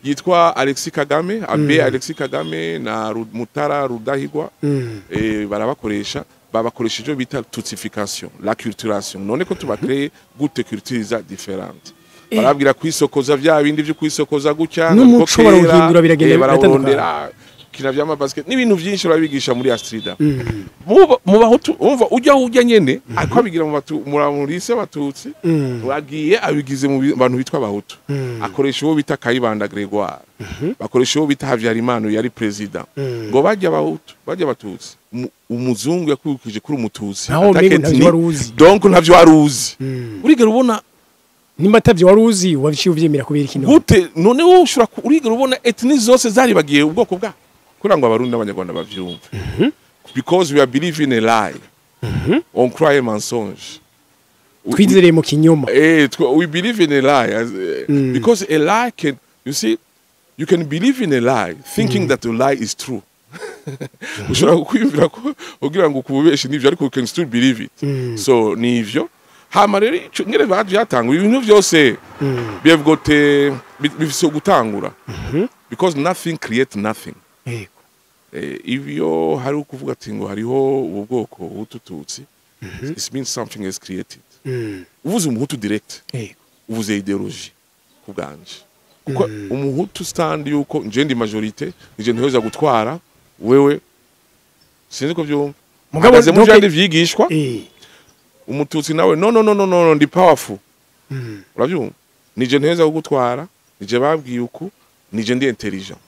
yitwa Alexis Kagame abe Alexis Kagame na Mutara Rudahigwa barabakoresha babakoresheje bita tutsification la culturation none ko tubakre gute culturiza différente barabwira kwisokoza vya bindi byo kwisokoza gutya n'umuco barawuhindura biragenda baratandukana kina vyama basket n'ibintu byinshi babigisha muri Astrida mu bahutu umva ujya nyene ariko abigira mu lise batutsi wagiye abigize mu bantu bitwa abahutu akoresha uwo bita Kayibanda Gregoire bakoresha uwo bita Havyarimana yari president ngo bajya abahutu bajya batutsi umuzungu yakubikije kuri umututsi donc ntavyo waruzi urigera ubona nimba tavyo waruzi wabishiye uvyemera kubera ikino gute none wo ushura urigera ubona ethnie zose zari bagiye ubwoko bwa kurangwa abarundi n'abanyarwanda bavyumva because we are believing a lie on croit mensonge twizereye mu kinyoma we believe in a lie because a lie can you see you can believe in a lie thinking that a lie is true ushobora kwiyumvira ko ugira ngo kububeshe nivyo ariko you can still believe it so nivyo hama rero ngere baje yatanga ibintu byose bivugote bifise gutangura because nothing create nothing ivyo hari ukuvuga ati ngo hariho ubwoko butututsi it means something is created uvuze umuhutu direct uvuze ideology kubganje kuko umuhutu stand yuko nje ndi majorité nje ntoza gutwara wewe sinzi ko byumva mugaze mu jandi vyigishwa umututsi nawe no ndi powerful uravyumva nije nteza gutwara nije babwiye uko nije ndi intelligent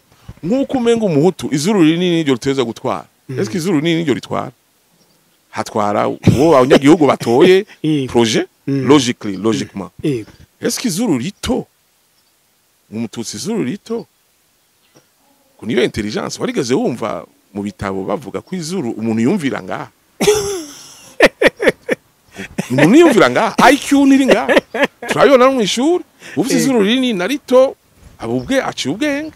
nkuko umenga umuhutu izuru rinini ryo ruteza gutwara eske izuru rinini ryo ritwara hatwara wo abanyagihugu batoye projet logiquement eske izuru rito umututsi izuru rito kuniyo intelligence warigeze wumva mu bitabo bavuga ko izuru umuntu yumvira ngaha umuntu yumvira ngaha IQ niri ngaha turabibona mu ishuri ufite izuru rinini na rito abubwe aciye ubwenge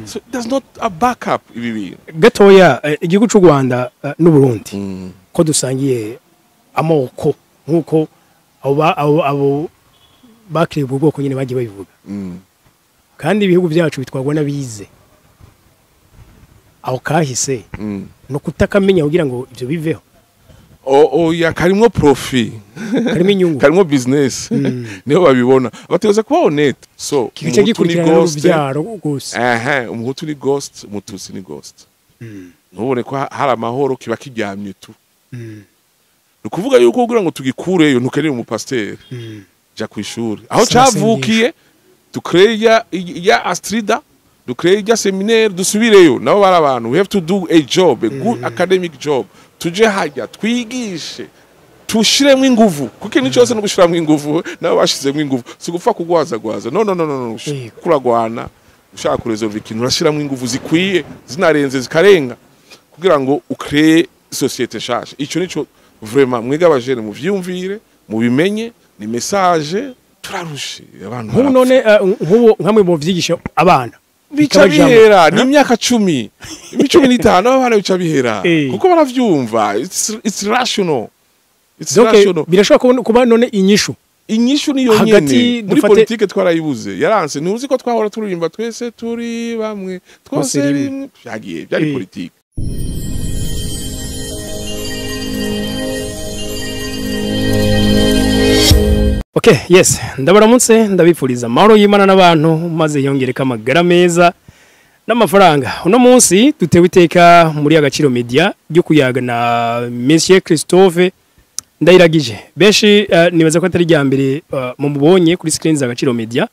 so there's not a backup ibi bintu gatoya igihugu cy'u Rwanda n'u Burundi ko dusangiye amoko nkuko abo bakiriye ubwoko nyine bagiye babivuga kandi ibihugu byacu bitwagwa n'abize aho kahise no kutakamenya kugira ngo ibyo biveho ya karimwo profit karimo inyungu karimwo business niho babibona bateza kuba honest so kice gikurikirana urubyaro gose umuhutu ni ghost umututsi ni ghost nubone ko hari amahoro kiba kiryamye tu nukuvuga yuko kugira ngo tugikureyo ntukeneye umupasteur ja kwishuri aho cavukiye tukreya ya Astrida dukreya seminaire dusubireyo nabo bari abantu we have to do a job a good academic job tuje hajya twigishe tushiremo inguvu kuko ni cyose no gushiramo inguvu nabo bashizemo inguvu sigupfa kugwaza no kuragwana ushaka kuresolve ikintu urashiramo inguvu zikwiye zinarenze zikarenga kugira ngo ukreye societe shasha ico nico vraiment mwega abajene mu vyumvire mu bimenye ni message turarushe abantu none nkamwe mu vyigisha abana bica bihera ni imyaka 10 15 abana bica bihera kuko baravyumva it's rational birashobora kuba none inyishu niyo nyene muri politique twarayibuze yaranse ntuzi ko twahora turirimba twese turi bamwe twose byagiye byari politique Okay, yes, ndabaramutse ndabipfuriza amahoro y'Imana n'abantu maze yongereka amagara meza n'amafaranga. Uno munsi dutewe iteka muri Agaciro Media ryo kuyaga na Monsieur Christophe Ndayiragije. Benshi nibaza ko atari rya mbere mu mubonye kuri screen za Agaciro Media.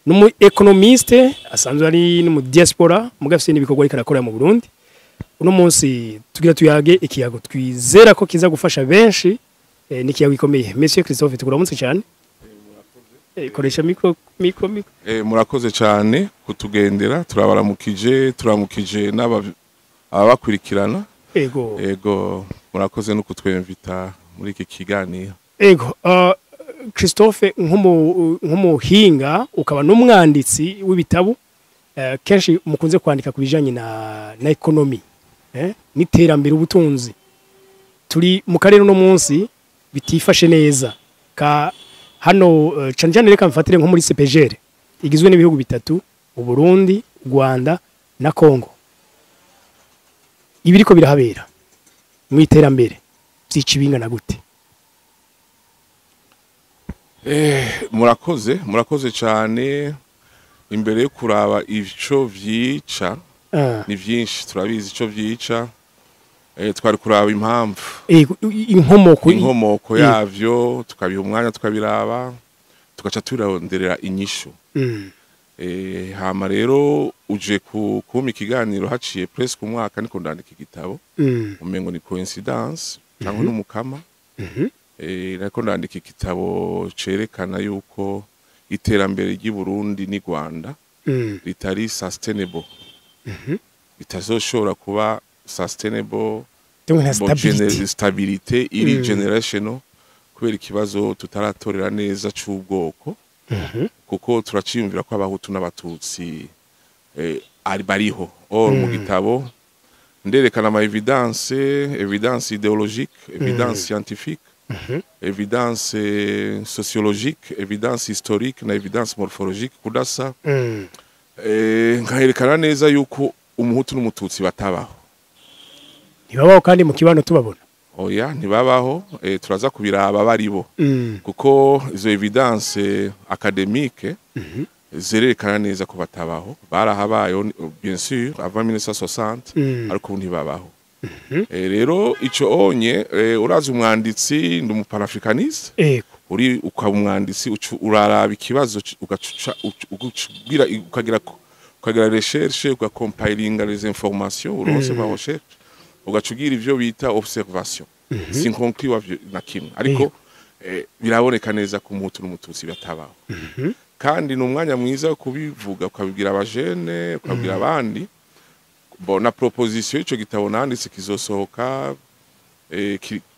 Numu economiste asanzwe ari no mu diaspora mugafise n'ibikorwa ariko arakora mu Burundi. Uno munsi tugira tuyage ikiyago twizera ko kiza gufasha benshi. Nikiyago gikomeye. Monsieur Christophe tukuramutse cyane. Koresha mikro. Murakoze cyane kutugendera turamukije n'ababakurikirana. Ego murakoze no kutwemvita muri iki kiganiro. Ego Christophe nk'umuhinga ukaba n'umwanditsi w'ibitabo kenshi mukunze kwandika kubijanye na economy n'iterambere ubutunzi. Turi mu karere no munsi bitifashe neza ka hano canjane reka mfatire nko muri CPGR igizwe n'ibihugu bitatu Uburundi, Rwanda na Kongo. Ibiriko birahabera mu iterambere by'icibingana gute? Murakoze cyane. Imbere yo kuraba ico vyica ni vyinshi, turabizi ico vyica. Twari kuraba impamvu inkomoko yavyo, tukabiha umwanya tukabiraba, tugaca turonderera inyishu. Hama rero uje kuma ikiganiro haciye presque umwaka niko ndandika igitabo, umengo ni coincidence cyangwa n'umukama. Nako ndandika igitabo cerekana yuko iterambere ry'i Burundi ni Rwanda ritari sustainable, bitazoshobora kuba sustainable, stabilité iri generational, kubera ikibazo tutaratorera neza c'ubwoko. Kuko turaciyumvira ko abahutu n'abatutsi ari bariho. Mu gitabo nderekana ama evidence idéologique, evidence scientifique, evidence sociologique, evidence historique na evidence morphologique kudasa. Nkaherekana neza yuko umuhutu n'umututsi batabaho. Ntibabaho kandi mu kibano tubabona. Oya, ntibabaho. Turaza kubiraba baribo. Kuko izo evidence académique zerekana neza ko batabaho. Barahabaye bien sûr avant 1960, ariko ntibabaho. Rero ico onye urazi umwanditsi ndi umupanafricaniste, uri ukabumwanditsi uraraba ikibazo ukagira recherche, ugacomparinga les informations, uronse ma recherche, ugacugira ivyo bita observation. Sinkonkli wa na kimwe, ariko biraboneka neza ko umuhutu n'umututsi batabaho. Kandi n'umwanya mwiza wo kubivuga, ukabibwira abajene, ukabwira abandi. Na proposition ico gitabo nanditse kizosohoka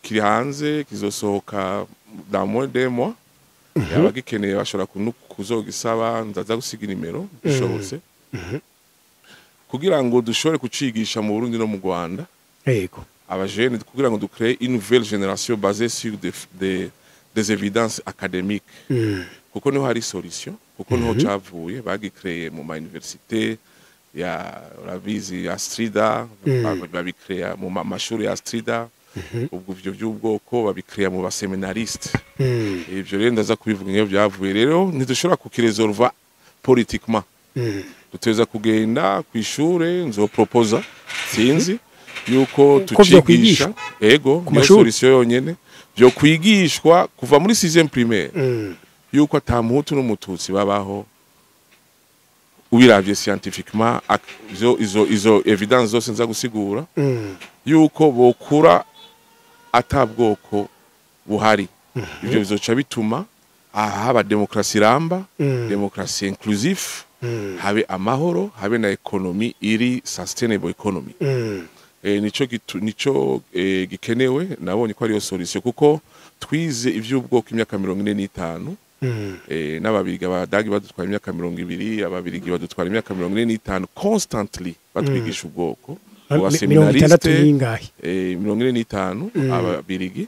kiri hanze, kizosohoka dans moins de mois. Abagikeneye bashobora kuzogisaba, ndaza gusiga nimero bishobotse, kugira ngo dushobore kucigisha mu Burundi no mu Rwanda. Abajene kugira ngo ducrée une nouvelle génération basée sur des évidences académiques. Kuko niho hari solution, kuko niho cavuye, bagicrée mu ma université ya Ravizi ya Strida, babikrea mu mashuri ya Strida. Ubwo ivyo by'ubwoko babikrea mu baseminariste. Ivyo rero ndaza kubivuga ngiyo byavuye. Rero ntidushobora kukiresolva politiquement. Tuteza kugenda kwishure, nzoproposa sinzi yuko tucigisha niyo solution yonyene byo kwigishwa kuva muri 6e primaire, yuko atamuhutu n'umututsi babaho. Ubiravye scientifiquement izo evidence zose nza gusigura yuko bokura atabwoko buhari. Ivyo bizoca bituma haba demokrasi ramba, demokrasi inclusive, habe amahoro, habe na economy iri sustainable economy. Nico gikenewe. Nabonye ko ariyo solution, kuko twize ivy'ubwoko imyaka 45. N'ababirigi abadagi badutwara imyaka 20, ababirigi badutwara imyaka 45 constantly batwigisha ubwoko. Abaseminariste 45, ababirigi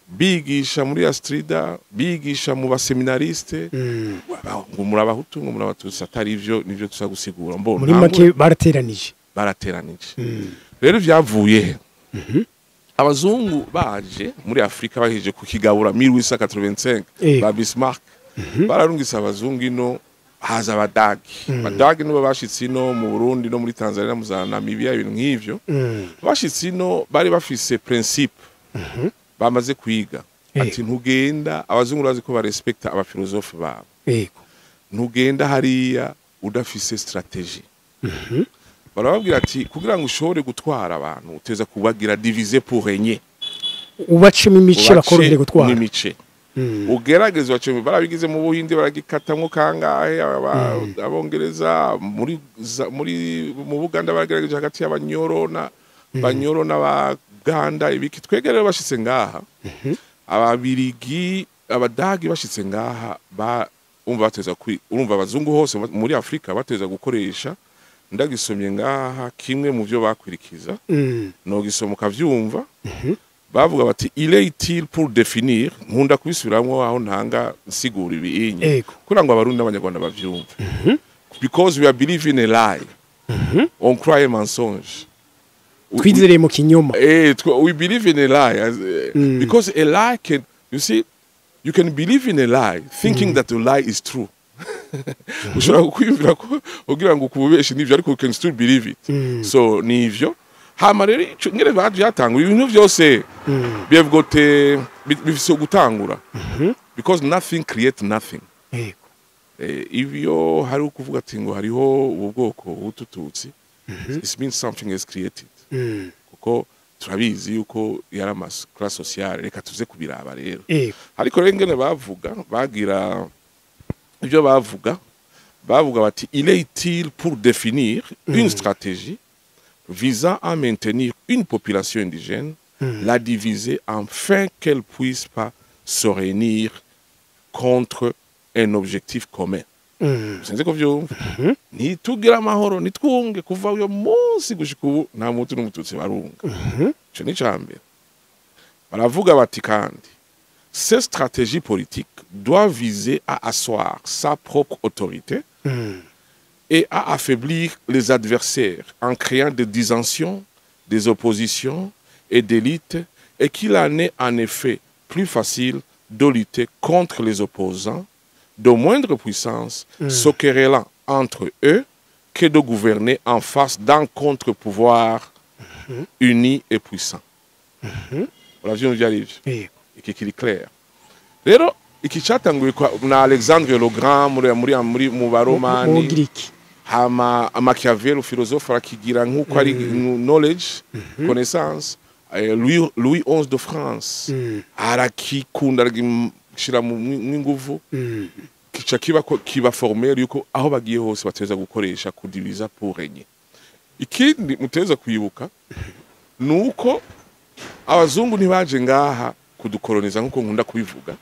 bigisha muri Astrida, bigisha mu baseminariste, ngo muri abahutu ngo muri abatutsi atari ivyo nivyo tuza gusigura. Mbona muri make barateranije. Rero vyavuye abazungu baje muri Afrika bahije kukigabura 1885 ba Bismarck. Bararungisa abazungu ino, haza abadagi nibo bashitse ino mu Burundi no muri Tanzania, mu Namibia, ibintu nk'ivyo. Bashitse ino bari bafise principe bamaze kwiga, ati ntugenda, abazungu bazi ko barespecta abafilosofe babo, ntugenda hariya udafise strategie. Barababwira ati kugira ngo ushobore gutwara abantu uteza kubagira diviser pour régner, ubacemo imice bakorohere gutwara imice. Ugerageza bacemo, barabigize mu Buhinde baragikatamwo kangahe, abongereza muri mu Buganda baragerageje hagati y'abanyoro n'abaganda ibiki. Twegerere bashitse ngaha, ababirigi abadagi bashitse ngaha, umva bateza urumva abazungu hose muri Afrika bateza gukoresha. Ndagisomye ngaha kimwe mu byo bakwirikiza, no gisomuka vyumva. Bavuga bati il est utile pour définir, nkunda kubisubiramwo aho ntanga nsigura ibinyi kugira ngo abarundi n'abanyarwanda bavyumve. because we are believing a lie. On croit un mensonge. Twizere mu kinyoma. We believe in a lie because a lie can, you see, you can believe in a lie thinking that the lie is true. Ushobora kwiyumvira ko ugira ngo kubeshe nivyo ariko you can still believe it. So nivyo hama rero ngere byatangura ibintu byose bivugote bifise gutangura because nothing create nothing. Ivyo hari ukuvuga ati ngo hariho ubwoko butututsi, it means something is created. Kuko turabizi yuko yari class sociale, reka tuze kubiraba rero. Ariko rero ngene bagira ibyo bavuga bati il est utile pour définir une stratégie visant à maintenir une population indigène, la diviser afin qu'elle puisse pas se réunir contre un objectif commun. Sinzi ko vyumva nitugira amahoro nitwunge kuva uyo munsi gushika ubu nta muntu n'umututsi barunga. Cyo ni cyambere baravuga bati kandi cette stratégie politique doit viser à asseoir sa propre autorité et à affaiblir les adversaires en créant des dissensions, des oppositions et des luttes, et qu'il en est en effet plus facile de lutter contre les opposants de moindre puissance, se querellant entre eux, que de gouverner en face d'un contre-pouvoir uni et puissant. Voilà, je viens d'y arriver. Et qui est clair. Rero, iki cyatanguye na Alexandre le Grand mu baromani hama Machiavelli philosophe arakigira nkuko ari knowledge connaissance Louis XI de France arakikunda gishira mu nguvu kica kiba formel yuko aho bagiye hose bateza gukoresha kudiviza pour régner. Ikindi muteza kwibuka nuko abazungu ntibaje ngaha kudukoloniza nkuko nkunda kubivuga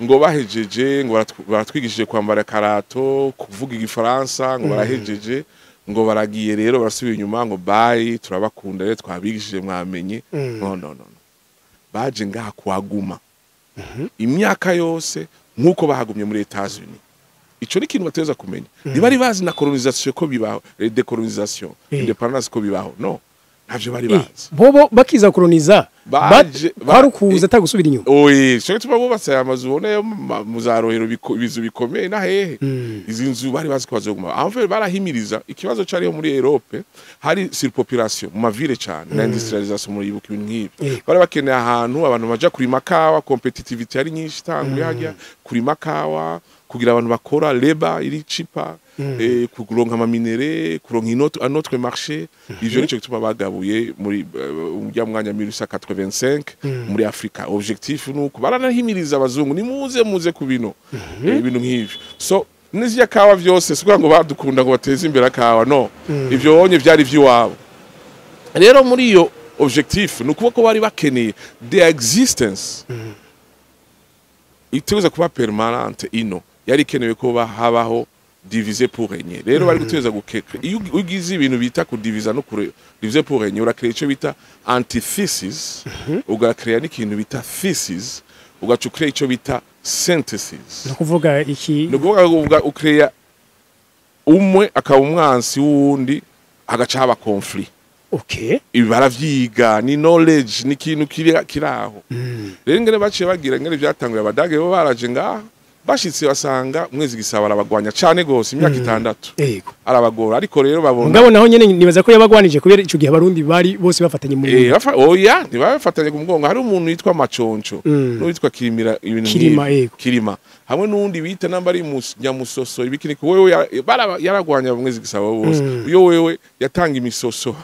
ngo bahejeje ngo baratwigishije kwambara karato kuvuga igifaransa ngo barahejeje ngo baragiye rero barasubiye inyuma ngo bye turabakunda rero twabigishije mwamenye. No baje ngaha kuhaguma imyaka yose nkuko bahagumye muri Etats-Unis. Ico ni kintu bateza kumenya ntibari bazi na colonisation ko bibaho, decolonisation, independence ko bibaho. No, ntavyo bari bazi. Bobo bakiza koloniza barukuza atagusubira inyuma. Oye, cyo tuba bubatse amazu ubona muzarohero bizu bikomeye na hehe. Izi nzu bari bazi ko bazoguma. Anfe barahimiriza ikibazo cyari muri Europe, hari surpopulation mu mavile cyane na industrialisation muri ibuka ibintu nk'ibi. Bari bakeneye ahantu abantu baja kuri makawa, competitivity yari nyinshi tangu yajya kuri makawa kugira abantu bakora leba iri chipa kuronka amaminere kuronka un autre marché. Ivyo nico gituma bagabuye muri ujya mwanya 1985 muri Afrika. Objectif nuko baranahimiriza abazungu nimuze ku bino ibintu nk'ivyo. So nizya kawa vyose sikugira ngo badukunda ngo bateze imbere kawa, no, ivyo onye vyari vy'iwabo. Rero muri iyo objectif nuko ko bari bakeneye the existence ituza kuba permanente ino yari kenewe ko habaho diviser pour régner. Rero bari guteza gukeka iyo ugize ibintu bita ku diviser no kure diviser pour régner urakrea ico bita antithesis, ugakrea n'ikintu bita thesis, ugacukrea ico bita synthesis. No kuvuga iki no kuvuga ukrea umwe akaba umwansi wundi agaca haba conflict. Okay, ibi baravyiga ni knowledge ni kintu kiraho. Rero ngene baciye bagira ngene byatanguye abadage bo baraje ngaha bashitse basanga mwezi gisaba arabagwanya cyane gose imyaka 6 arabagora. Ariko rero babona ngabo naho nyene nibaza ko yabagwanije kubera ico gihe abarundi bari bose bafatanye mu oya ntibafatanye ku mugongo. Hari umuntu yitwa Maconco n'uwitwa Kirimira ibintu Kirima hamwe n'undi bita nambari mu Nyamusoso ibikini ko wewe yaragwanya mwezi gisaba bose. Uyo wewe yatanga imisoso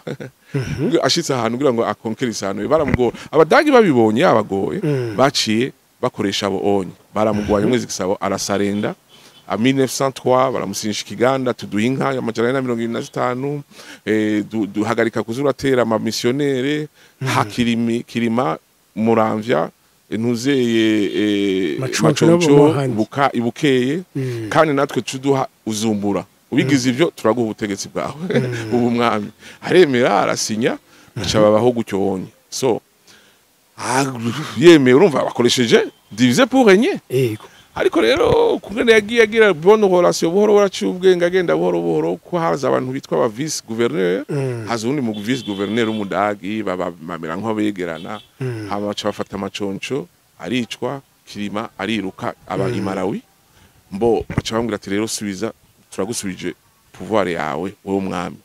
ashitse ahantu kugira ngo akonkere isano baramugora. Abadagi babibonye abagoye baciye bakoresha abo onye baramugwanya mwezi gisabo arasarenda a 1903 baramusinyisha ikiganda tuduha inka ya 125 duhagarika kuzuratera ama missionnaire Kirima Muramvya ntuzeye Maconco buka ibukeye kandi natwe tuduha Uzumbura. Ubigize ivyo turaguha ubutegetsi bwawe ubu mwami aremera arasinya acababaho gucyo wonye. So yeme urumva bakoresheje diviser pour régner. ariko rero kugenda yagiye agira bonne relation buhoro buracubwenge agenda buhoro buhoro ko haza abantu bitwa aba vice gouverneur haza undi mu vice gouverneur umudagi babamira nko begerana hama baca bafata amaconco aricwa Kirima ariruka aba imarawi mbo baca bambwira ati rero subiza turagusubije pouvoir yawe wowe mwami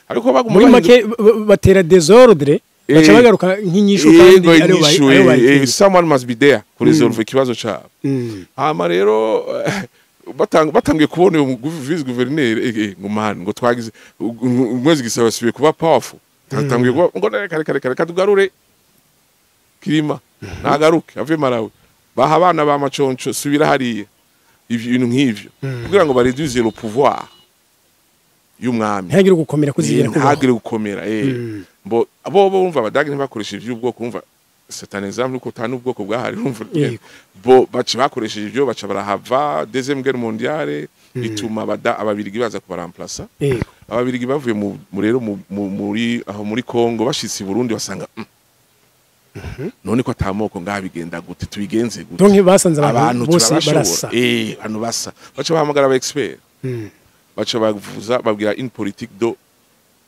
ariko baguma muri make batera désordre baca bagaruka nk'inyisho kandi ayo someone must be there to resolve ikibazo cyabo hama rero batangiye kubona uyu vice gouverneur ngo man ngo twagize umwezi gisaba sibe kuba powerful tatangiye ngo kare tugarure Kirima nagaruke ave marawe baha abana ba maconco subira hariye ibintu nk'ivyo kugira ngo bareduze le pouvoir y'umwami ntagire gukomera kuzigera kuba ntagire gukomera bo bumva abadagi ntibakoresheje iby'ubwoko umva c'est un exemple ko tanu ubwoko bwahari umva bo baci bakoresheje ibyo baca barahava deuxième guerre mondiale ituma ababirigi baza kubaramplacer ababirigi bavuye mu rero muri aho muri Congo bashitse i Burundi basanga none ko atamoko ngabigenda gute tubigenze gute donc basanze abantu bose barasa abantu basa baca bahamagara aba expert baca bavuza babwira une politique de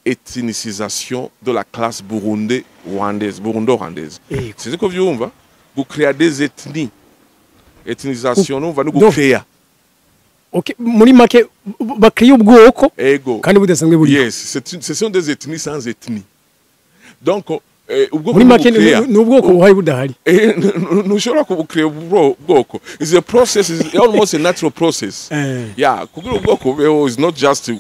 ethnicisation de la classe burundo-rwandaise c'est ko vyumva gucréer des ethnies ethnisation numva no gucréer OK muri make bakriye ubwoko kandi budasanzwe buri yes ce sont des ethnies sans ethnie donc muri make n'ubwoko buhari budahari nushobora kubukrea ubwoko is a process is almost a natural process yeah kugira ubwoko beho is not just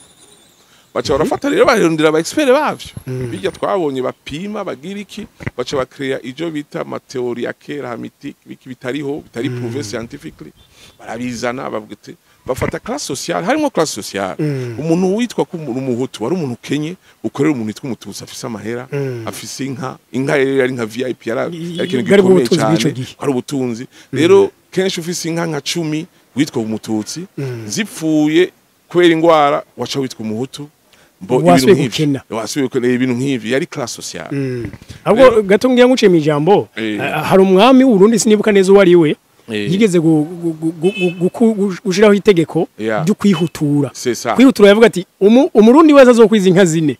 bacha barafata rero barondera aba expert bavyo bijya twabonye bapima bagiriki bacha bakrea ijo bita amateori ya kera mythique biki bitariho bitari prouvé scientifically barabizana babwite bafata classe sociale harimo classe sociale umuntu witwa ko umuhutu wari umuntu kenye ukorera umuntu witwa umututsi afise amahera afise inka rero ari nka VIP yari kintu gikomeye cyane ari ubutunzi rero kenshi ufise inka nka 10 witwa umututsi zipfuye kwera ingwara wacha witwa umuhutu wasubiye ibintu nk'ivi yari classe sociale ahubwo gato ngiye nguce mu ijambo hari umwami w'Urundi sinibuka neza uwari we yigeze gushiraho itegeko ryo kwihutura kwihutura yavuga ati umurundi wese azokwiza inka zine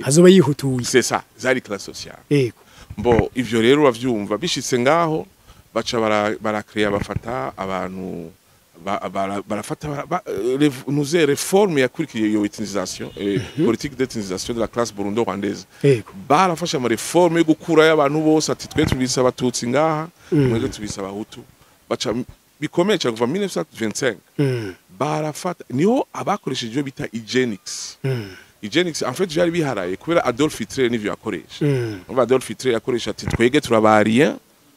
azoba yihutuye c'est ça zari classe sociale mbo ivyo rero bavyumva bishitse ngaho baca barakrea bafata abantu barafata nous réforme yakurikiye iyo ethnisation politique d'ethnisation de la classe burundo-rwandaise barafasha ama réforme yo gukura y'abantu bose ati twe tubisa abatutsi ngaha mwege tubisa abahutu baca bikomeye cyane kuva 1925 barafata niho abakoresheje ibyo bita eugenics eugenics en fait jari biharaye kubera Adolf Hitler n'ivyo yakoresha Adolf Hitler yakoresha ati twege turabariye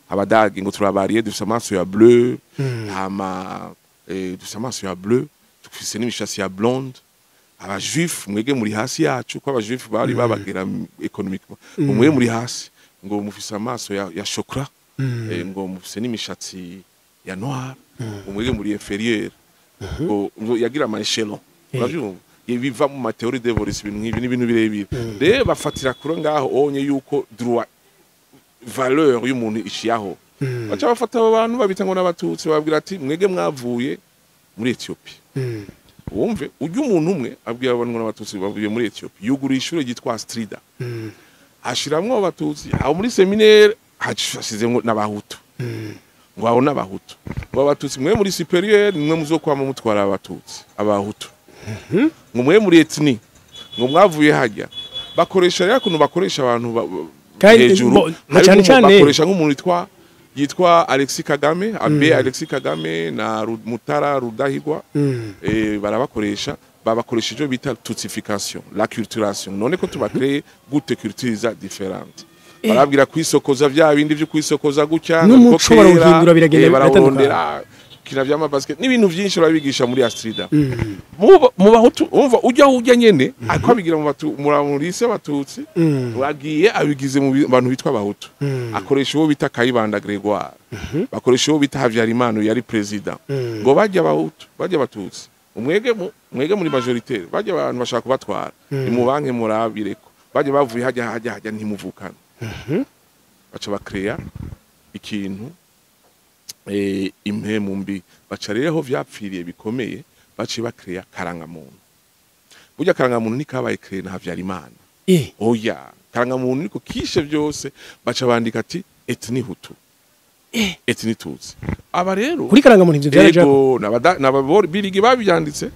abadagi ngo turabariye dufise amaso ya bleu hama dufise amaso ya bleu dufise n'imishatsi ya blonde aba juif mwege muri hasi yacu ko aba juif bari babagera economiquement umwe muri hasi ngo mufise amaso ya chocolat ngo mufise n'imishatsi ya noir umwege muri inférieur ngo yagira ama echelon uravyumva biva mu théorie d'évolution ibintu birebire rero bafatira kuro ngaho onye yuko droit valeur y'umuntu ishiyaho bacha bafata abantu babita ngo n'abatutsi babwira ati mwege mwavuye muri Ethiopia wumve ujye umuntu umwe abwira abantu ngo n'abatutsi bavuye muri Ethiopia yugura ishure gitwa Strida ashiramwo abatutsi aho muri seminaire hashize ngo n'abahutu ngo aho n'abahutu ngo abatutsi mwe muri supérieur nimwe muzokwama mutwara abatutsi abahutu ngo mwe muri ethnie ngo mwavuye hajya bakoresha rya kuntu bakoresha abantu hejuru cyane bakoresha nk'umuntu yitwa Alexis Kagame abe Alexis Kagame na Mutara Rudahigwa barabakoresha babakoresha ibyo bita tutsification la culturation none ko tubacreye gute culturiza différente barabwira kwisokoza vya bindi byo kwisokoza gutya n'umuco barawuhindura biragenda barawurondera kina vyama basket n'ibintu byinshi babigisha muri Astrida mu bahutu umva ujya nyene ariko abigira muri se batutsi wagiye abigize mu bantu bitwa abahutu akoresha uwo bita Kayibanda Gregoire bakoresha uwo bita Havyarimana yari president ngo bajya abahutu bajya abatutsi mwege muri majoritaire bajya abantu bashaka kubatwara ni mu banke murabireko bajya bavuye hajya ntimuvukana baca bakrea ikintu impemu mbi baca rero aho vyapfiriye bikomeye baciye bakreya karangamuntu burya karangamuntu nikabaye kreye na Havyarimana oya karangamuntu niko kishe byose baca bandika ati etni hutu etni tutsi aba rero kuri karangamuntu ivyo byaraje n'ababirigi babyanditse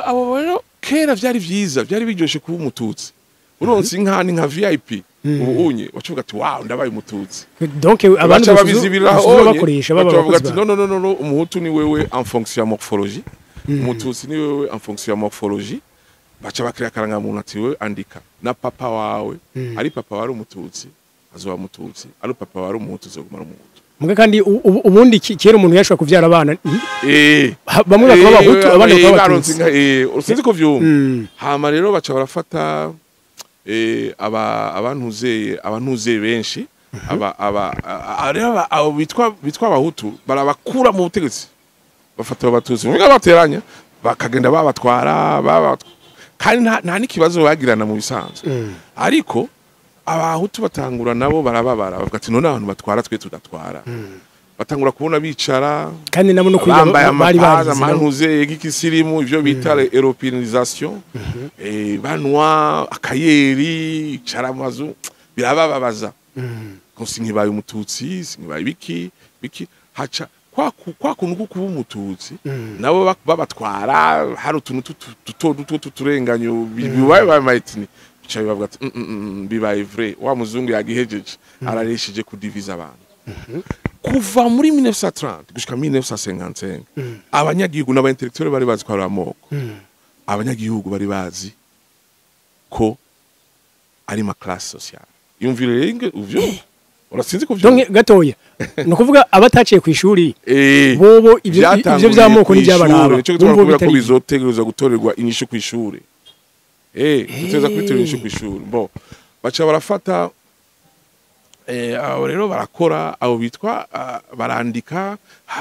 abo rero kera vyari vyiza byari biryoshe kuba umututsi uronse inkani nka VIP ubunye wacuvuga ati wow ndabaye umututsi donc abantu babizibiraho bakoresha bavuga ati no umuhutu ni wewe en fonction ya morphologie umututsi ni wewe en fonction ya morphologie baca bakira karangamuntu ati wewe andika na papa wawe ari papa wari umututsi azoba umututsi ari papa wari umuhutu zogumara umuhutu muga kandi ubundi kera umuntu yashobora kuvyara abana bamwe bakaba bahutu abandi bakaba abatutsi usinzi ko vyumva hama rero baca barafata abantuzeye benshi abo bitwa abahutu barabakura mu butegetsi bafata abatutsi mwe bateranya bakagenda babatwara kandi nta n'ikibazo bagirana mu bisanzwe ariko abahutu batangura nabo barababara bavuga ati none abantu batwara twe tudatwara batangura kubona bicara kandi nabo no kwiga bari amantuzeye gikisirimu ivyo bita europeanisation banwa akayeri caramazu birabababaza ko sinkibaye umututsi sinkibaye biki haca kwa kuntu kuba umututsi nabo babatwara hari utuntu duto turenganyo bibaye maitini bica bibavuga ati bibaye vrai wa muzungu yagihejeje arareshije kudiviza abantu kuva muri 1930 gushika 1955 abanyagihugu n'abaintellectuels bari bazi ko ari amoko abanyagihugu bari bazi ko ari ma classe sociale yumvire renge uvyo urasinzi ko vyo donc gatoya no kuvuga abataciye ku ishuri bobo ivyo by'amoko n'ibyabaraba cyo gutwara ko bizotegereza gutorerwa inyishu ku ishuri tuteza kwitorera inyishu ku ishuri bo baca barafata abo rero barakora abo bitwa barandika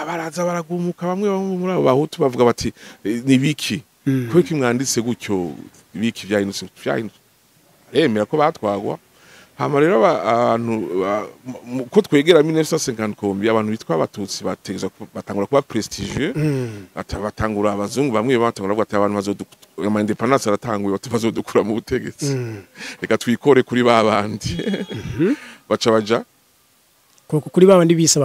baraza baragumuka bamwe muri abo bahutu bavuga bati ni biki kuko kimwanditse gutyo biki byahindutse remera ko batwagwa hama rero abantu ko twegera 1950 abantu bitwa abatutsi bategeza batangura kuba prestigieux batangura abazungu bamwe batangura bati abantu bazodukura independence aratanguye bazodukura mu butegetsi reka twikore kuri babandi baca baja kuri babandi bisa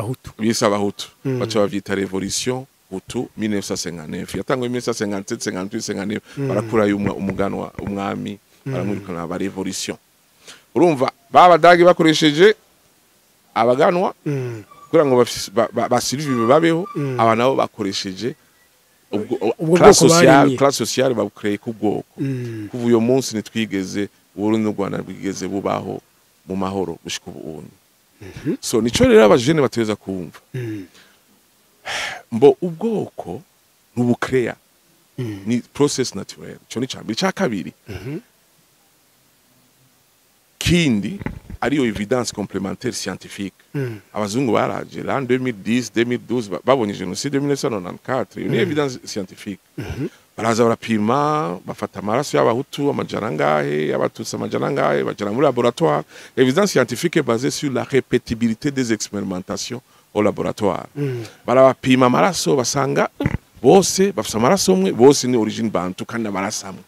abahutu baca bavyita revolution hutu 1959 yatanguye 1957 58 barakura umuganwa umwami baramwirukana ba revolution urumva babadagi bakoresheje abaganwa kugira ngo basirive babeho aba nabo bakoresheje classe sociale babukreye ku bwoko kuva uyo munsi nitwigeze Burundi n'u Rwanda bwigeze bubaho mu mahoro gushika ubundi so nico rero abajene bateza kumva mbo ubwoko n'ubukreya ni process naturel cyo ni cyambere cya kabiri kindi ariyo evidence complémentaire scientifique abazungu baraje l'an 2010 2012 babonye genocide 1994 ni evidence scientifique baraza barapima bafata amaraso y'abahutu amajana ngahe y'abatutsi amajana ngahe bajana muri laboratoire evidence scientifique basée sur la répétibilité des expérimentations au laboratoire barabapima amaraso basanga bose bafite amaraso umwe bose ni origine bantu kandi amaraso amwe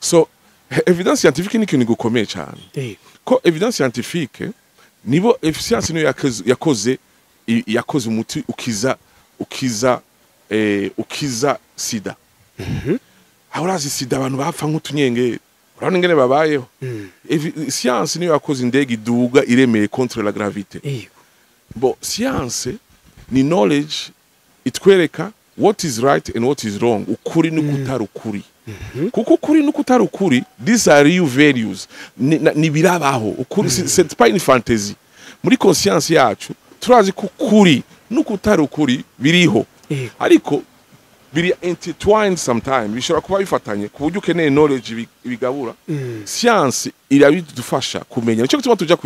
so evidence scientifique ni kintu gukomeye cyane ko evidence scientifique nibo efficiency niyo yakoze umuti ukiza sida ahurazi sida abantu bapfa nk'utunyengere urabona ingene babayeho science niyo yakoze indege iduga iremeye contre la gravité bo science ni knowledge itwereka what is right and what is wrong ukuri n'ukutari ukuri kuko ukuri n'ukutari ukuri these are real values ni birabaho ukuri c'est pas une fantaisie muri conscience yacu turazi ko ukuri n'ukutari ukuri biriho ariko biri intertwined sometimes bishobora kuba bifatanye ku buryo ukeneye knowledge bigabura science irabidufasha kumenya nicyo gituma tuja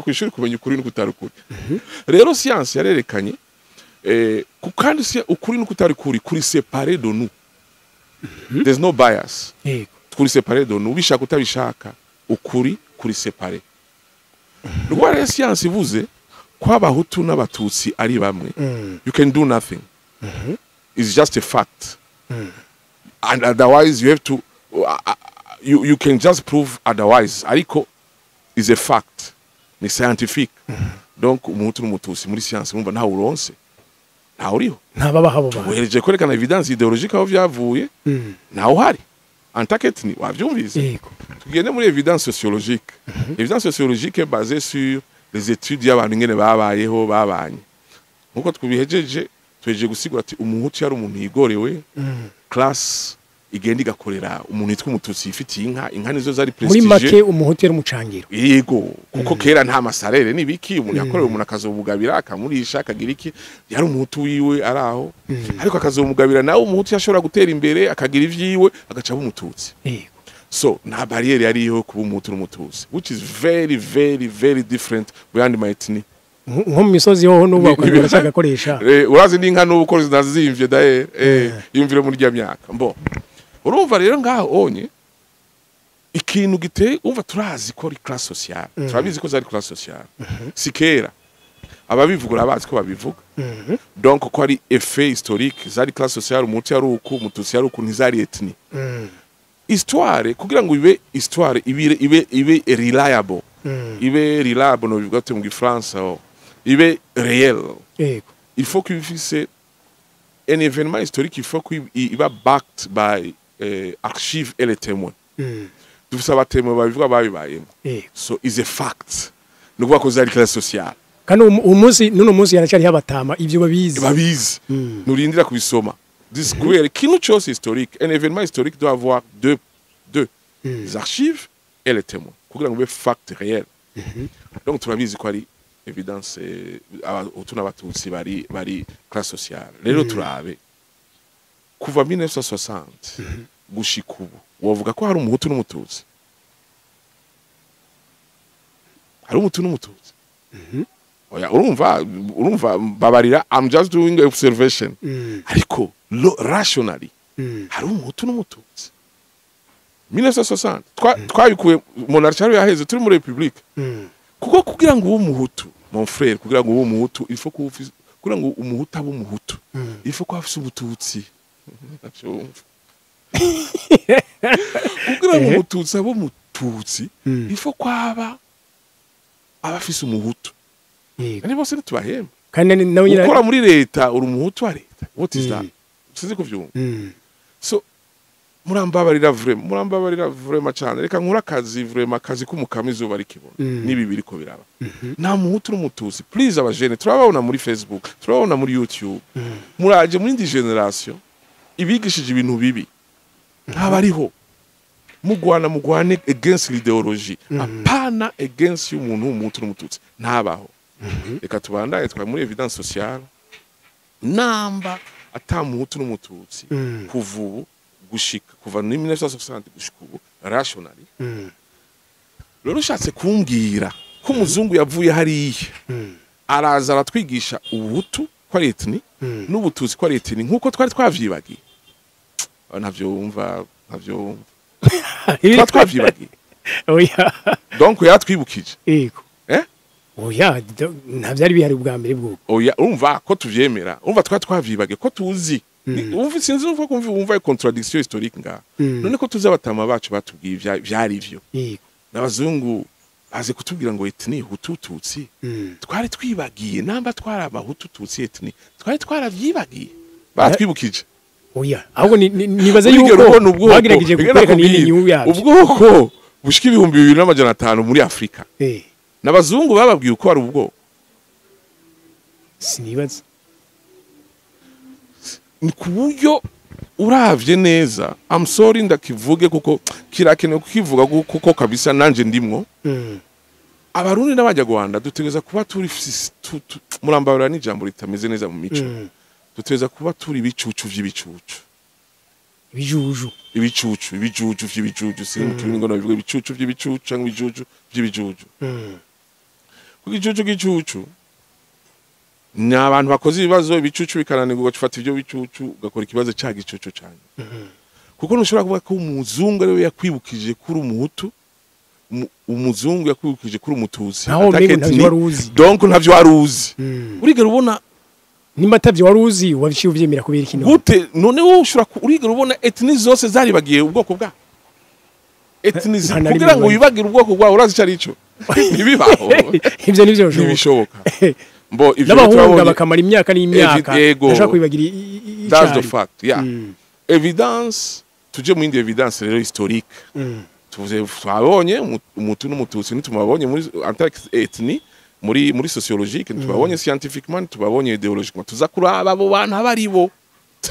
ku ishuri kumenya ukuri n'ukutari ukuri rero science yarerekanye kandi ukuri n'ukutari kuri séparé de nous there's no bias kuri séparé de nous bishaka utabishaka ukuri séparé rwara science ivuze kw'abahutu n'abatutsi ari bamwe you can do nothing. It's just a fact. And otherwise you have to you can just prove otherwise. Ariko is a fact. Ni scientific. Donc umuhutu n'umututsi muri science mumva nta uronse. Nta uriho. Ntababaho ba. Wereje kwerekana evidence idéologique aho vyavuye. Nta uhari. Enquête ni wavyumvise. Yego. Tugende muri evidence sociologique. Evidence sociologique est basée sur les études y'abantu ngene babayeho babanye. Nkuko twibihejeje tweje gusigura ati umuhutu yari umuntu yigorewe. Class igenda igakorera umuntu yitwa umututsi yifitiye inka nizo zari prestige. Muri make umuhutu yari umucangiro. Yego kuko kera nta masarere nibiki umuntu yakorewe umuntu akazobugabira akamurisha akagira iki yari umuhutu wiwe araho. Ariko akazomugabira nawe umuhutu yashobora gutera imbere akagira ivyiwe agaca umututsi. Yego. So na barriere yariho kuba umuhutu n'umututsi which is very very very different beyond my ethnic. Nko mu misozi ho n'uba ukagira gakoresha. Urazi n'inka n'ubukozi nazimvye dae yumvire muri rya myaka. Mbo. Urumva rero ngaho onye ikintu giteye umva turazi ko ari class sociale. Turabizi ko zari class sociale. Sikera ababivugura bazi ko babivuga. Donc ko ari effet historique zari class sociale umuhutu yari uku umututsi yari uku ntizari ethnic. Histoire kugira ngo ibe histoire ibe reliable. Ibe reliable no bivuga mu Gifaransa ibe réel. Il faut qu'il fixe un événement historique, il faut qu'il va backed by archives et les témoins. Tout ça va témoin babivuga babibayemo. So is a fact. No kuvuga ko zari classe sociale. Kandi umunsi nuno munsi yaracari habatama ivyo babizi. Nurindira kubisoma. This queer qui nous chose historique, un événement historique doit avoir deux les archives et les témoins. Kugira ngo be fact réel. Donc turabizi ko ari evidence abahutu n'abatutsi bari classe sociale. Rero turabe kuva 1960 gushika ubu wovuga ko hari umuhutu n'umututsi. Hari umuhutu n'umututsi. Oya urumva babarira I'm just doing observation. Ariko rationally hari umuhutu n'umututsi. 1960 twabikuye monarchie yaheze turi muri republique. Kuko kugira ngo umuhutu mon frère kugira ngo umuhutu il faut kugira ngo umuhutu abo umuhutu il faut ko afise ubututsi. Kugira ngo umututsi abo umututsi il faut ko abafise umuhutu. Ni bose ntibahemba. Kandi nawe nyira ukora muri leta uri umuhutu wa leta. What is that? Sizi kuvyumva. So murambabarira vraiment cyane reka nkura akazi vraiment akazi k'umukamizo bari kibona nibi biriko biraba. Nta muhutu n'umututsi please abajene turababona muri Facebook turababona muri YouTube. Muraje muri ndi generation ibigishije ibintu bibi ntabariho mugwane against l'idéologie apana against umuntu w'umuhutu n'umututsi ntabaho. Reka tubandaye twa muri evidence sociale namba atamuhutu n'umututsi kuvubu gushika kuva muri 1960 gushika ubu rationally. Rero ushatse kumbwira ko umuzungu yavuye hariya araza aratwigisha ubuhutu ko ari ethnic n'ubututsi ko ari ethnic nkuko twari twavyibagiye. Navyo twavyibagiye. Oya. Donc yatwibukije. Yego. Oya ntavyari bihari ubwa mbere bwo. Oya urumva ko tuvyemera. Urumva twavyibage ko tuzi. Umva sinzi uvuga ko umva contradiction historique nga. None ko tuzi abatama bacu batubwiye vyari ivyo. Yego. N'abazungu baze kutubwira ngo ethnic hutututsi. Twari twibagiye namba twara abahutututsi ethnic. Twari twaravyibagiye. Batwibukije. Oya ahubwo nibaze yuko bagiragije kwereka nini nyubu yabyo. Ubwoko bushika 2500 muri Afrika. N'abazungu bababwiye uko ari ubwo. Sinibaza. Ni kuburyo uravye neza I'm sorry ndakivuge kuko kirakene kukivuga kuko kabisa nanje ndimwo. Abarundi n'abanyarwanda dutegeza kuba turi murambabara n'ijambo ritameze neza mu mico. Dutegeza kuba turi bicucu vy'ibicucu. Ibicucu vy'ibicucu sinzi ngo nabivuga ibicucu vy'ibicucu cyangwa ibicucu vy'ibicucu. Igicucu ni abantu bakoze ibibazo ibicucu bikananirwa gufata ivyo bicucu ugakora ikibazo cya gicucu cyane. Kuko ntushobora kuvuga ko umuzungu ari we yakwibukije kuri umuhutu umuzungu yakwikije kuri umututsi naho mbega ntavyo waruzi donc ntavyo waruzi urigera ubona nimba atavyo waruzi wabiciye uvyemera kubera ikino gute none wowe ushura urigera ubona ethnie zose zari bagiye ubwoko bwa ethnie kugira ngo wibagire ubwoko bwa urazi cyari ico nibibaho ivyo nivyo bishoboka mbo ivyo turabona bakamara imyaka n'imyaka ndashaka kwibagira that's the fact yeah evidence tuje mu indi evidence rero historique tuvuze twabonye umutu n'umututsi nitumabonye muri ethnie muri sociologique tubabonye scientifiquement tubabonye idéologiquement tuza kuraba abo bantu abaribo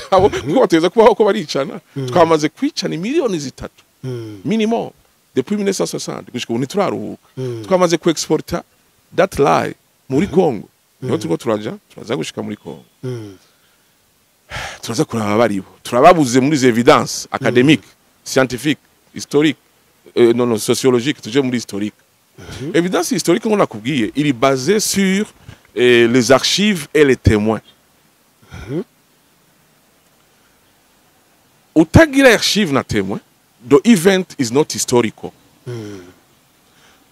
kuko bateza kubaho ko baricana twamaze kwicana miliyoni zitatu minimum depuis 1960 gushika ubu ntituraruhuka twamaze ku exporta that lie muri Congo niho turiko turaza gushika muri Congo turaza kuraba abaribo turababuze muri evidence académique scientifique historique non sociologique tuje muri historique évidence historique on a nakubwiye il est basé sur les archives et les témoins utagira archive na témoin the event is not historical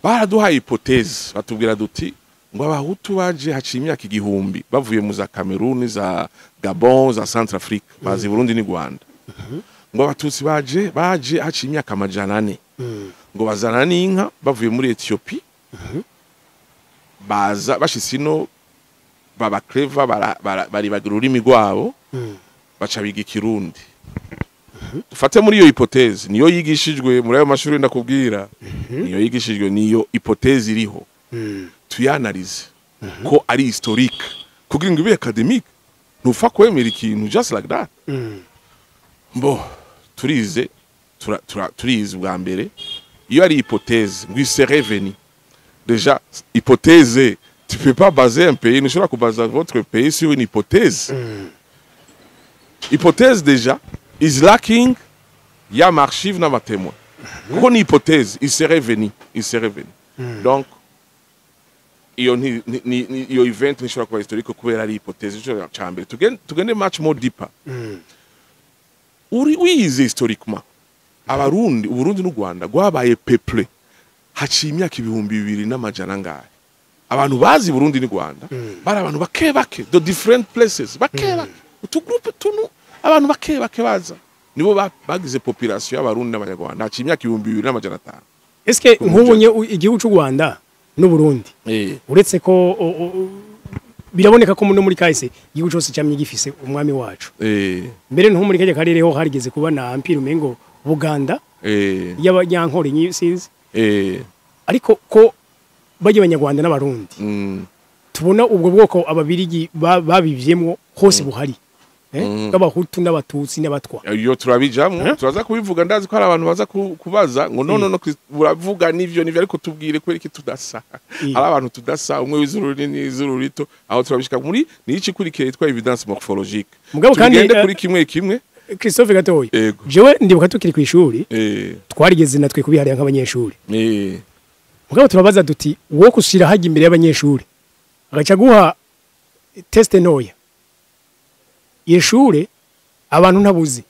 baraduha hypothèse batubwira duti ngo abahutu baje haciye imyaka igihumbi bavuye mu za Cameroon za Gabon za Centrafrique bazi Burundi ni Rwanda ngo abatutsi baje haciye imyaka 400 ngo bazana n'inka bavuye muri Ethiopia baza bashitsino baba clever bari bagira ururimi rwabo baca biga Kirundi dufate muri iyo hypothèse niyo yigishijwe muri ayo mashuri ndakubwira niyo yigishijwe niyo hypothèse iriho tuyanalize ko ari historique kugira ngo ibe académique ntufa kwemera ikintu just like that mbo turize bwa mbere iyo ari hypothèse ngo serait venu déjà hypothèse tu peux pas baser un pays ne pas baser votre pays sur une hypothèse hypothèse déjà is lacking ya archive na témoin ko ni hypothèse il serait venu donc iyo event nishobora kuba historique kubera ari hypothèse cyo cyambere tugende much more deeper wize historiquement abarundi uburundi n'u Rwanda gwabaye peuple haciye imyaka 2000 ngahe abantu bazi Burundi n'u Rwanda bari abantu bake the different places bake utu groupe tunu abantu bake baza nibo bagize population y'abarundi n'abanyarwanda haciye imyaka 2500 est-ce que nkubonye igihugu cy'u Rwanda n'u Burundi uretse ko biraboneka ko no muri kahise igihugu cyose cyamye gifise umwami wacu mbere nko muri kajya karere ho harigeze kuba na empire umengo Buganda y'abanyankore nyisizi ariko ko bajye abanyarwanda n'abarundi tubona ubwo bwoko ababirigi babivyemwo hose buhari bw'abahutu n'abatutsi n'abatwa iyo turabijamwe turaza kubivuga ndazi ko hari abantu baza kubaza ngo no uravuga nivyo ariko tubwire ko iki tudasa hari abantu tudasa umwe w'izuru n'izuru rito aho turabishika muri niki kurikire yitwa evidence morphologique tugende kuri kimwe Christophe Gatoyi jewe ndibuka tukiri ku ishuri twarigeze natwe kubihariya nk'abanyeshuri mugabo turabaza duti wo kushira haje imbere y'abanyeshuri agaca guha test noya yeshure abantu ntabuzi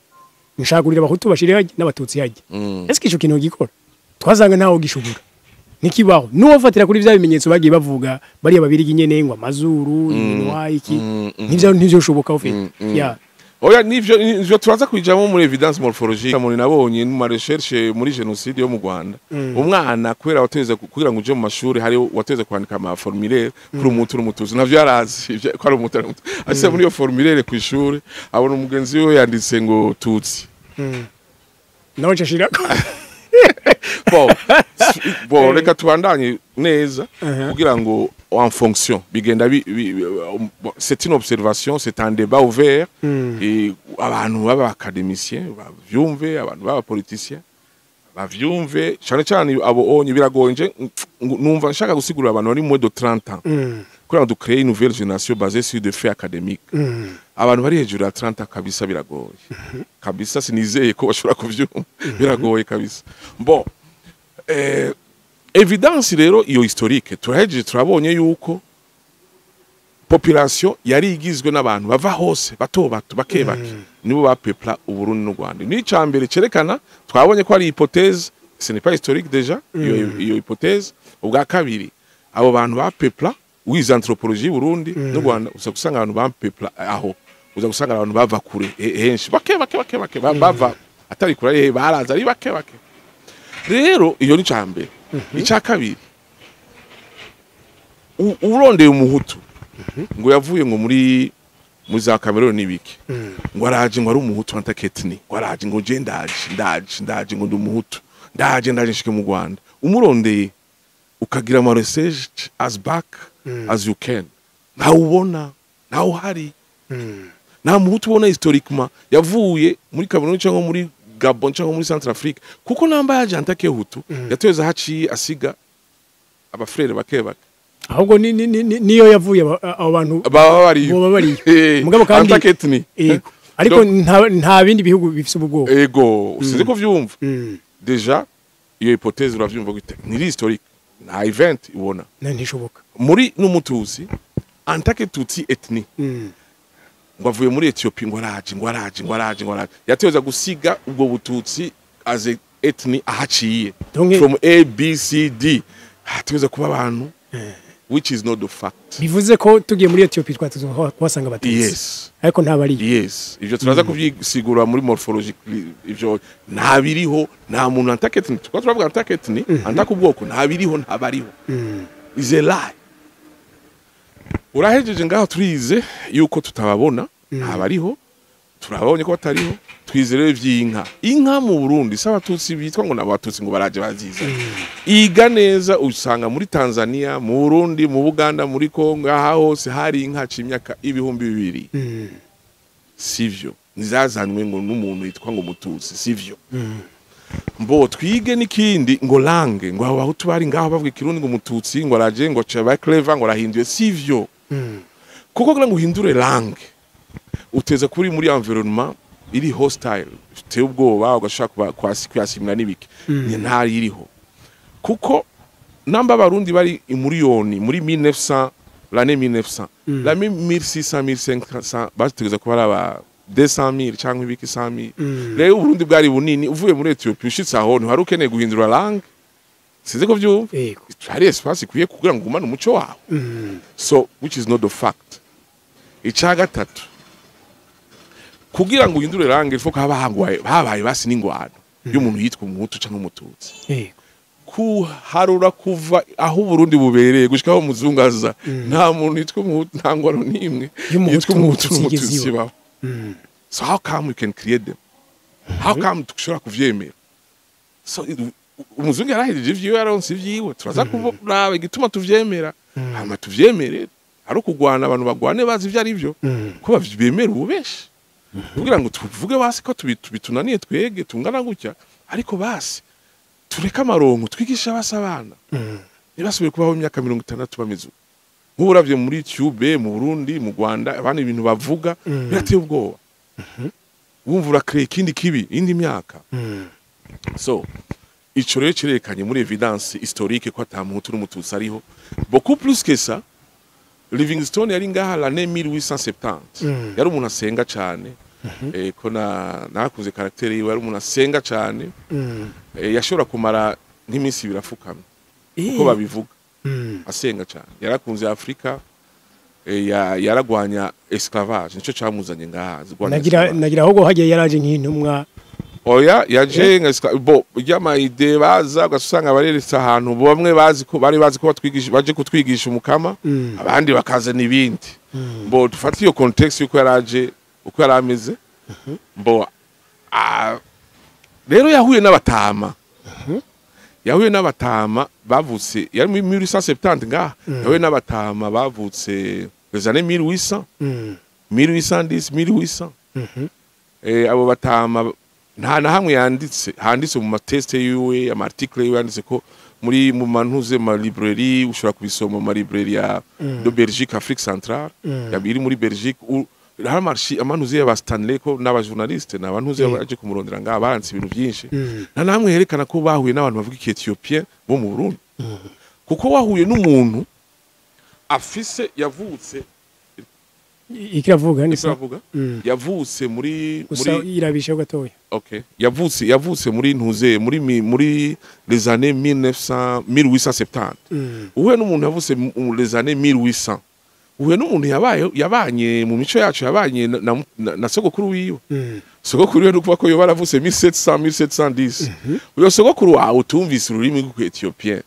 nshagurira abahutu bashire haje n'abatutsi haje eske ico kintu gikora twazanga naho gishugura nikibaho nuwafatira kuri bya bimenyetso bagiye bavuga bari ababirigi nyene ngo amazuru iminwa iki nivyo shoboka ufite ya oya nivyo turaza kwijamo muri evidence morphologique muri nabonye mu recherche muri genocide yo mu Rwanda umwana kwera wateze kugira ngo uje mu mashuri hari wateze kwandika ama formulaire kuri umuntu n'umutuzi navyo yarazi ko ari umuntu ase muri yo formulaire ku ishuri abona umugenzi we yanditse ngo tutsi nawe cashira bon reka tubandanye neza kugira ngo en fonction bigenda c'est une observation c'est un débat ouvert et abantu baba académiciens bavyumve abantu baba politiciens bavyumve cyane abo onye biragonje numva nshaka gusigura abantu bari moins de 30 ans kugira ngo créer une nouvelle génération basée sur des faits académiques abantu bari hejuru ya 30 kabisa biragoye kabisa sinizeye ko bashobora kuvyumva biragoye kabisa bon evidence rero iyo historique turahejeje turabonye yuko population yari igizwe n'abantu bava hose bato bakebake nibo bapepla uburundi n'u Rwanda ni cyambere cerekana twabonye ko ari hypothèse ce n'est pas historique déjà iyo hypothèse. Ubwa kabiri abo bantu ba pepla wize anthropologie Burundi no Rwanda uza gusanga abantu ba pepla aho uza gusanga abantu bava kure henshi bake bava atari kure baraza ari bake rero iyo ni cyambere. Icya kabiri urondeye umuhutu ngo yavuye ngo muri za Cameroon nibiki ngo araje ngo ari umuhutu antaketni ngo araje ngo je ndaje ngo ndi umuhutu ndaje nshike mu Rwanda umurondeye ukagira ama research as back as you can ntawubona ntawo hari nta muhutu ubona historiquement yavuye muri Cameroon cyangwa muri Gabon cyangwa muri Centrafrique kuko namba yaje antake hutu yateza haciye asiga abafrere bake ahubwo niyo yavuye abantu baba bari mugabo kandi antaketni ariko nta bindi bihugu bifise ubwo usize ko vyumva deja iyo hypothèse uravyumva gute ni historique na event ibona ntishoboka muri n'umutuzi antake tutsi ethnie ngo avuye muri Ethiopia ngo araje yateza gusiga ubwo bututsi as a ethnie ahaciye from A B C D hateza kuba abantu which is not the fact. Bivuze ko tugiye muri Ethiopia twatuzo kwasanga batutsi. Yes. Ariko ntabari. Yes. Ivyo turaza kuvyisigura muri morphology ivyo ntabiriho nta muntu antaketni. Tukwa turavuga antaketni antakubwoko ntabiriho ntabariho. Is a lie. Urahejeje ngaho turize yuko tutababona ntabariho turabonye ko batariho twizere inka mu Burundi s'abatutsi bitwa ngo n'abatutsi ngo baraje baziza iga neza usanga muri Tanzania mu Burundi mu Buganda muri Kongo aha hose hari inka c'imyaka 2000 sivyo nizazanwe ngo n'umuntu yitwa ngo mututsi sivyo mbo twige nikindi ngo langue ngo aho tubari ngaho bavuga Kirundi ngo mututsi ngo araje ngo caba clever ngo rahinduye sivyo kuko ngo uhindure langue uteza kuri muri environnement iri hostile te ubwoba ugashaka kwasimira nibiki ni ntari iriho kuko namba barundi bari imuriyoni muri 1900 l'année 1900 la 1600 1500 bategeza ko baraba 200,000 cyangwa ibiki 100,000 rero Burundi bwari bunini uvuye muri Ethiopia ushitse aho nti hari ukeneye guhindura langue size ko vyumva hari espace kuye kugira ngo umane umuco wawe so which is not the fact. Icya gatatu kugira ngo uhindure langue foko habaye basi n'ingwano y'umuntu yitwa umuhutu cyangwa umututsi kuharura kuva aho Burundi bubereye gushikaho muzungaza nta muntu yitwa umuhutu nta ngwano nimwe yitwa umuhutu n'umututsi baho. So how come we can create them? How come tushobora kuvyemera? So umuzungu yarahejeje ivyo yaronse ivyiwe turaza kuvuga igituma tuvyemera hama tuvyemere ari kugwana abantu bagwane bazi ivyo ari byo ko bavyemera ububeshi kugira ngo tuvuge basi ko tubitunaniye twege tungana gutya ariko basi tureka amarongo twigisha abasabana nibasubiye kubaho imyaka 60 bameze nk'uravye muri YouTube mu Burundi mu Rwanda abana ibintu bavuga birateye ubwoba wumva urakre ikindi kibi indi myaka so ico rero kirekanye muri evidence historique ko atamuhutu n'umututsi ariho beaucoup plus que ça. Livingstone yari ngaha l'année 1870 yari umuntu asenga cyane ko nakuze karaktere yiwe yari umuntu asenga cyane yashobora kumara nk'iminsi birafukamye uko babivuga asenga cyane yarakunze Afrika yaragwanya esclavage nico cyamuzanye ngaha nagira ahubwo hagiye yaraje nk'intumwa oya yaje bo yama ide baza ugasanga bareretse ahantu bamwe bari bazi ko batwigisha baje kutwigisha umukama abandi bakazana ibindi bo dufata iyo context yuko yaraje uko yarameze bo rero yahuye n'abatama bavutse yari muri 1870 ngaha yahuye n'abatama bavutse les années 1800 1810 1800 abo batama nta na hamwe handitse mu mateste yiwe amarticle yiwe yanditse ko muri mu mantuze ma librairie ushobora kubisoma mu librairie ya de Belgique Afrique centrale yabiri muri Belgique hari marchi amantuze ya Stanley ko n'abajournaliste n'abantuze baje kumurondera ngaha baranditse ibintu byinshi nta na hamwe herekana ko bahuye n'abantu bavuga Ethiopien bo mu Burundi kuko wahuye n'umuntu afise yavutse ikiravuga ni so yavutse muri irabisha gatoya okay yavutse muri ntuze muri les années 1870 uwe n'umuntu yavutse mu les années 1800 uwe n'umuntu yabanye mu mico yacu yabanye na sogokuru wiwe sogokuru wiwe nukuvuga ko yo baravutse 1710 uyo sogokuru wawe utumvise ururimi rw'Ethiopien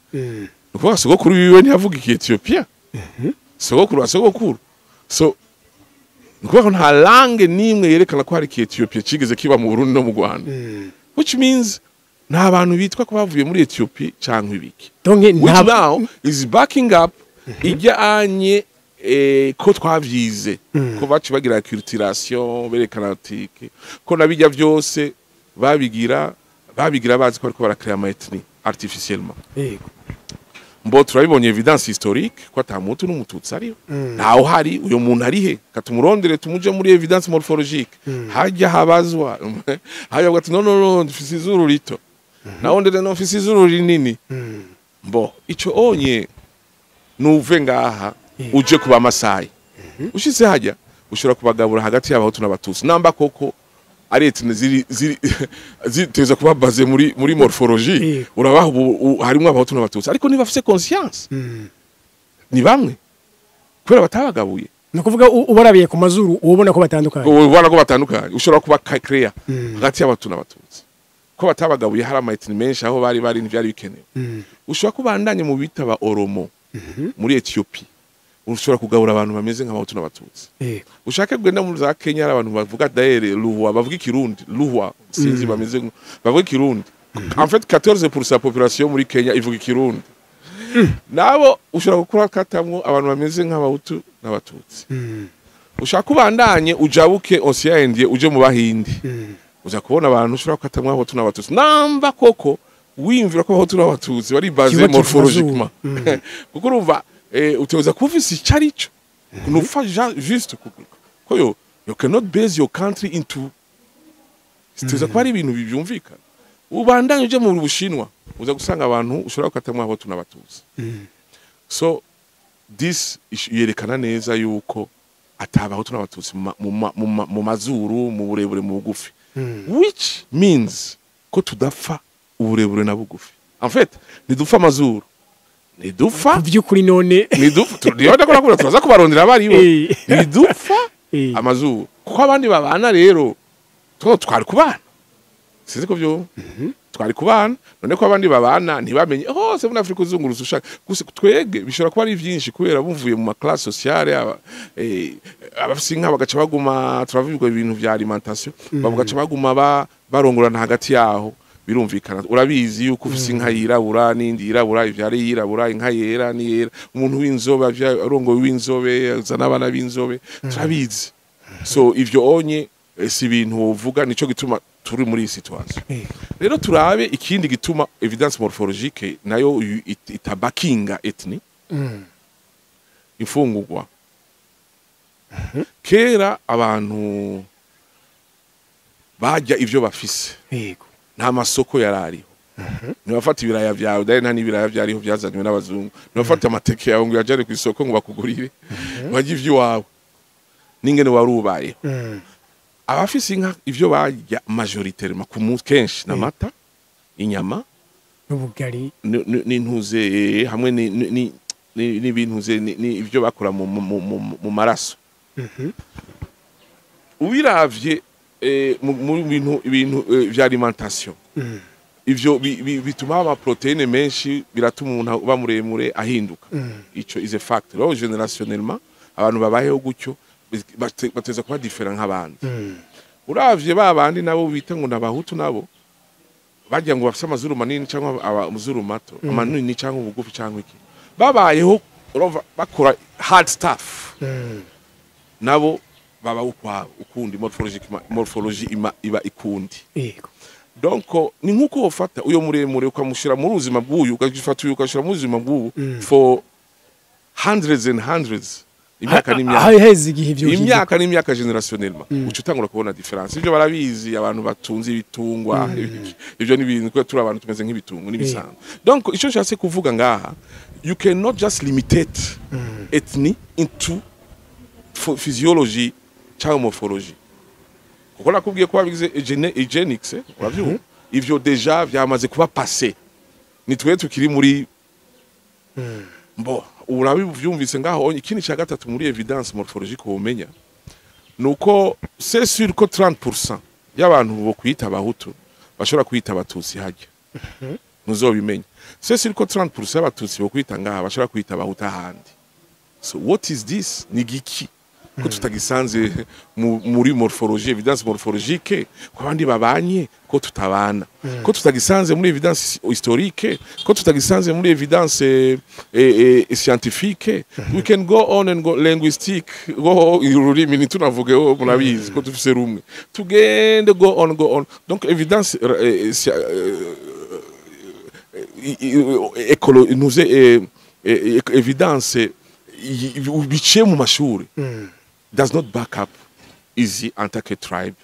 nukuvuga sogokuru wiwe ntiyavuga Ethiopien sogokuru so nukuvuga nta langue nimwe yerekana ko hari Ethiopia kigeze kiba mu Burundi no mu Rwanda which means nta bantu bitwa ko bavuye muri Ethiopia cyangwa ibiki which now is backing up ijyanye ko twavyize ko baci bagira culturation berekana atike ko nabijya byose babigira bazi ko ariko barakrea ama ethnie artificiellement mbo turabibonye evidence historique ko atamuntu n'umututsi ariho naho hari uyo muntu ari he katumurondere tumuje muri evidence morphologique hajya habazwa hajya ati no mfise izuru rito naho ndere no mfise izuru rinini mbo ico onye nuve ngaha uje kuba Masai ushitse hajya ushobora kubagabura hagati y'abahutu n'abatutsi namba koko ari etine ziteza kuba baze muri morphologie urabaho harimo abahutu n'abatutsi ariko niba afise conscience ni bamwe kubera batabagabuye no kuvuga ubarabiye ku mazuru ubona ko batandukanye ushobora kuba clear hagati y'abahutu n'abatutsi ko batabagabuye hari ama etine menshi aho bari ntibyari bikenewe ushobora kubandanye mu bitaba Oromo muri Ethiopia ushobora kugabura abantu bameze nk'abahutu n'abatutsi ushaka kugenda muri za Kenya hari abantu bavuga daire Luhwa bavuga Kirundi Luhwa sinzi bameze bavuga Kirundi en fait 14% ya population muri Kenya ivuga Kirundi nabo ushobora gukora katamwo abantu bameze nk'abahutu n'abatutsi ushaka kubandanye ujabuke Ocean Indie uje mu Bahindi uza kubona abantu ushobora katamwo abahutu n'abatutsi namba koko wimvira ko abahutu n'abatutsi bari base morphologiquement kuko urumva uteweza kuvisa icyarico nufa juste ko you cannot base your country into steza ko ari ibintu bibyumvikana ubandanye uje mu Bushinwa uza gusanga abantu ushobora gukatamwa abahutu n'abatutsi so this yerekana neza yuko atabahutu n'abatutsi mu mazuru mu burebure mu bugufi which means ko tudafa uburebure na bugufi en fait nidufa amazuru nidufa byukuri none nidufa turaza kubarondera abaribo nidufa amazuru kuko abandi babana rero twari kubana sizi ko byo twari kubana none ko abandi babana ntibamenye hose muri Afrika uzunguruza ushaka gusa twege bishobora kuba ari byinshi kubera bumvuye mu classe sociale abasinga bagaca baguma turavuga ibintu vya alimentation bavugaca baguma barongorana hagati yaho birumvikana urabizi yuko ufise inka yirabura n'indi yirabura ivyari yirabura inka yera ni yera umuntu w'inzobe arongo w'inzobe zana abana b'inzobe turabizi so ivyo onye si ibintu uvuga nico gituma turi muri iyi situation rero turabe ikindi gituma evidence morphologique nayo itabakinga ethnie ifungurwa kera abantu bajya ivyo bafise nta masoko yarariho nibafata ibiraya byawe dare nta nibiraya byariho byazanywe n'abazungu nibafata amateke yawe ngo yajane ku isoko ngo bakugurire bajye ivyo wawe ningene warubaye abafise inka ivyo bajya majoritairement ku munsi kenshi n'amata inyama n'ubugari n'intuze hamwe n'ibintuze ivyo bakora mu maraso ubiravye mu bintu vya alimentation ivyo bituma ama proteine menshi biratuma umuntu uba muremure ahinduka ico is a fact rero generationnellement abantu babayeho gutyo bateza kuba different nk'abandi uravye babandi nabo bita ngo nabahutu nabo bajya ngo bafise amazuru manini cyangwa amazuru mato amanini cyangwa ubugufi cyangwa iki babayeho bakora hard stuff nabo baba ukwabo ukundi morphologie iba ikundi donc ni nkuko ufata uyo muremure ukamushira mu ruzima bw'uyu ukagifata uyu ukashira mu ruzima bw'ubu for hundreds and hundreds imyaka n'imyaka generationnellement ucutangura kubona difference ivyo barabizi abantu batunze ibitungwa ivyo ni ibintu ko turi abantu tumeze nk'ibitungo n'ibisanzwe donc ico nshatse kuvuga ngaha you cannot just limitate ethnie into physiology cyangwa morphology kuko nakubwiye ko babigize eugenics uravyumva ivyo deja vyamaze kuba passé nitwe tukiri muri mbo urabivyumvise ngaho ikindi cya gatatu muri evidence morphologique umenya nuko c'est sûr ko 30% y'abantu bo kwita abahutu bashobora kwita abatutsi hajya muzobimenya c'est sûr ko 30% y'abatutsi bo kwita ngaha bashobora kwita abahutu ahandi so what is this ni giki ko tutagisanze muri morphologie evidence morphologique ko abandi babanye ko tutabana ko tutagisanze muri evidence historique ko tutagisanze muri evidence scientifique we can go on and go linguistic go ururimi nitunavuge murabizi ko tufise rumwe tugende go on donc evidence evidence bice mu mashuri does not back up easy antake tribe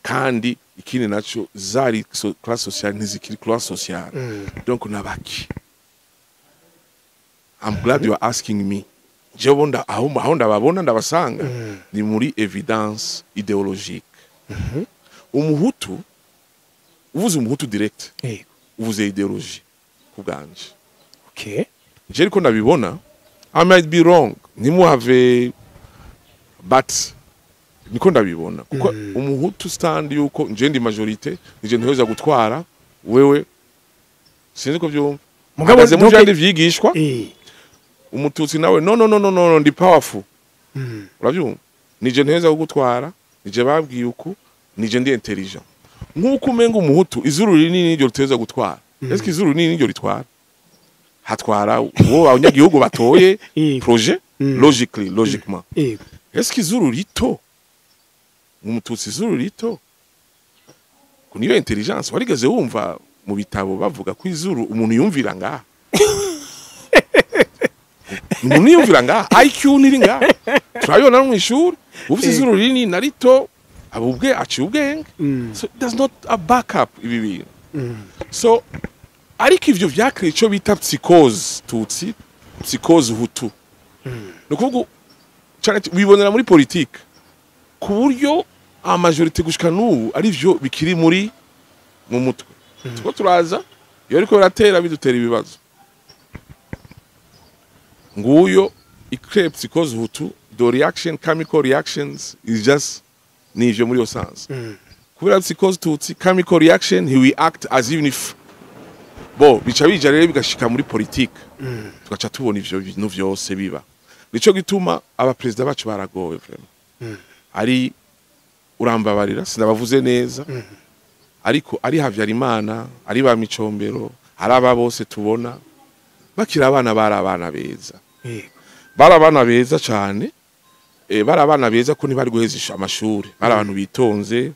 kandi ikindi naco zari class social ntizikiri class social donc nabaki I'm glad you are asking me jebonda aho ndababona ndabasanga ni muri evidence idéologique umuhutu uvuze umuhutu direct uvuze idéologie kubganje okay je ariko ndabibona I might be wrong nimuhave but niko ndabibona kuko umuhutu stand yuko nje ndi majorité nije ntiheza gutwara wewe sinzi ko byumva mugaze mu jandi vyigishwa umututsi nawe no ndi powerful urabyumva nije ntiheza gutwara nije babwiye uko nije ndi intelligent nkuko umenga umuhutu izuru rinini niryo ruteza gutwara eske izuru rinini niryo ritwara hatwara wo abanyagihugu batoye projet logiquement est-ce que izuru rito umututsi izuru rito kuniyo intelligence warigeze wumva mu bitabo bavuga ko izuru umuntu yumvira ngaha umuntu yumvira ngaha IQ niri ngaha turayona mu ishuri ufite izuru rinini na rito abubwe aci ubwenge so it does not a backup ibi bintu so ariko ivyo vyakire ico bita psychose tutsi psychose hutu nukuvuga cyane bibonera muri politique ku buryo a majorité gushika n'ubu ari vyo bikiri muri mu mutwe tuko turaza iyo ariko biratera bidutera ibibazo nguyo icrep psychose hutu the reaction chemical reactions is just nivyo muri yo sense kubera psychose tutsi chemical reaction he will act as even if bo bica bija rero bigashika muri politique tugaca tubona ivyo bintu vyose biba nico gituma aba president bacu baragowe vraiment ari urambabarira sinabavuze neza ariko ari Havyarimana ari ba Micombero ari aba bose tubona bakira abana barabana beza barabana beza cyane barabana beza ko ntibari guhezisha amashuri barabantu bitonze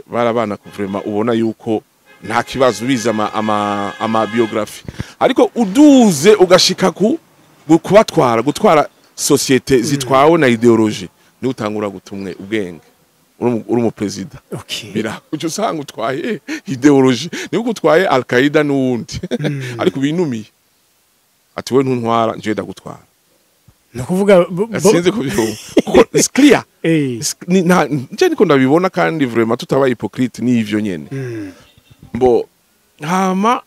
barabana ko vraiment ubona yuko nta kibazo biza ama biography ariko uduze ugashika ku gutwara societe zitwawe na ideologie ni utangura gutumwe ubwenge uri mu president bira ucyo sanga utwaye ideologie ni ugutwaye Al-Qaeda n'uwundi ariko binumiye ati we ntuntwara nje ndagutwara no kuvuga sinze ko kuko it's clear nje niko ndabibona kandi vraiment tutabaye hypocrite ni ivyo nyene mbo hama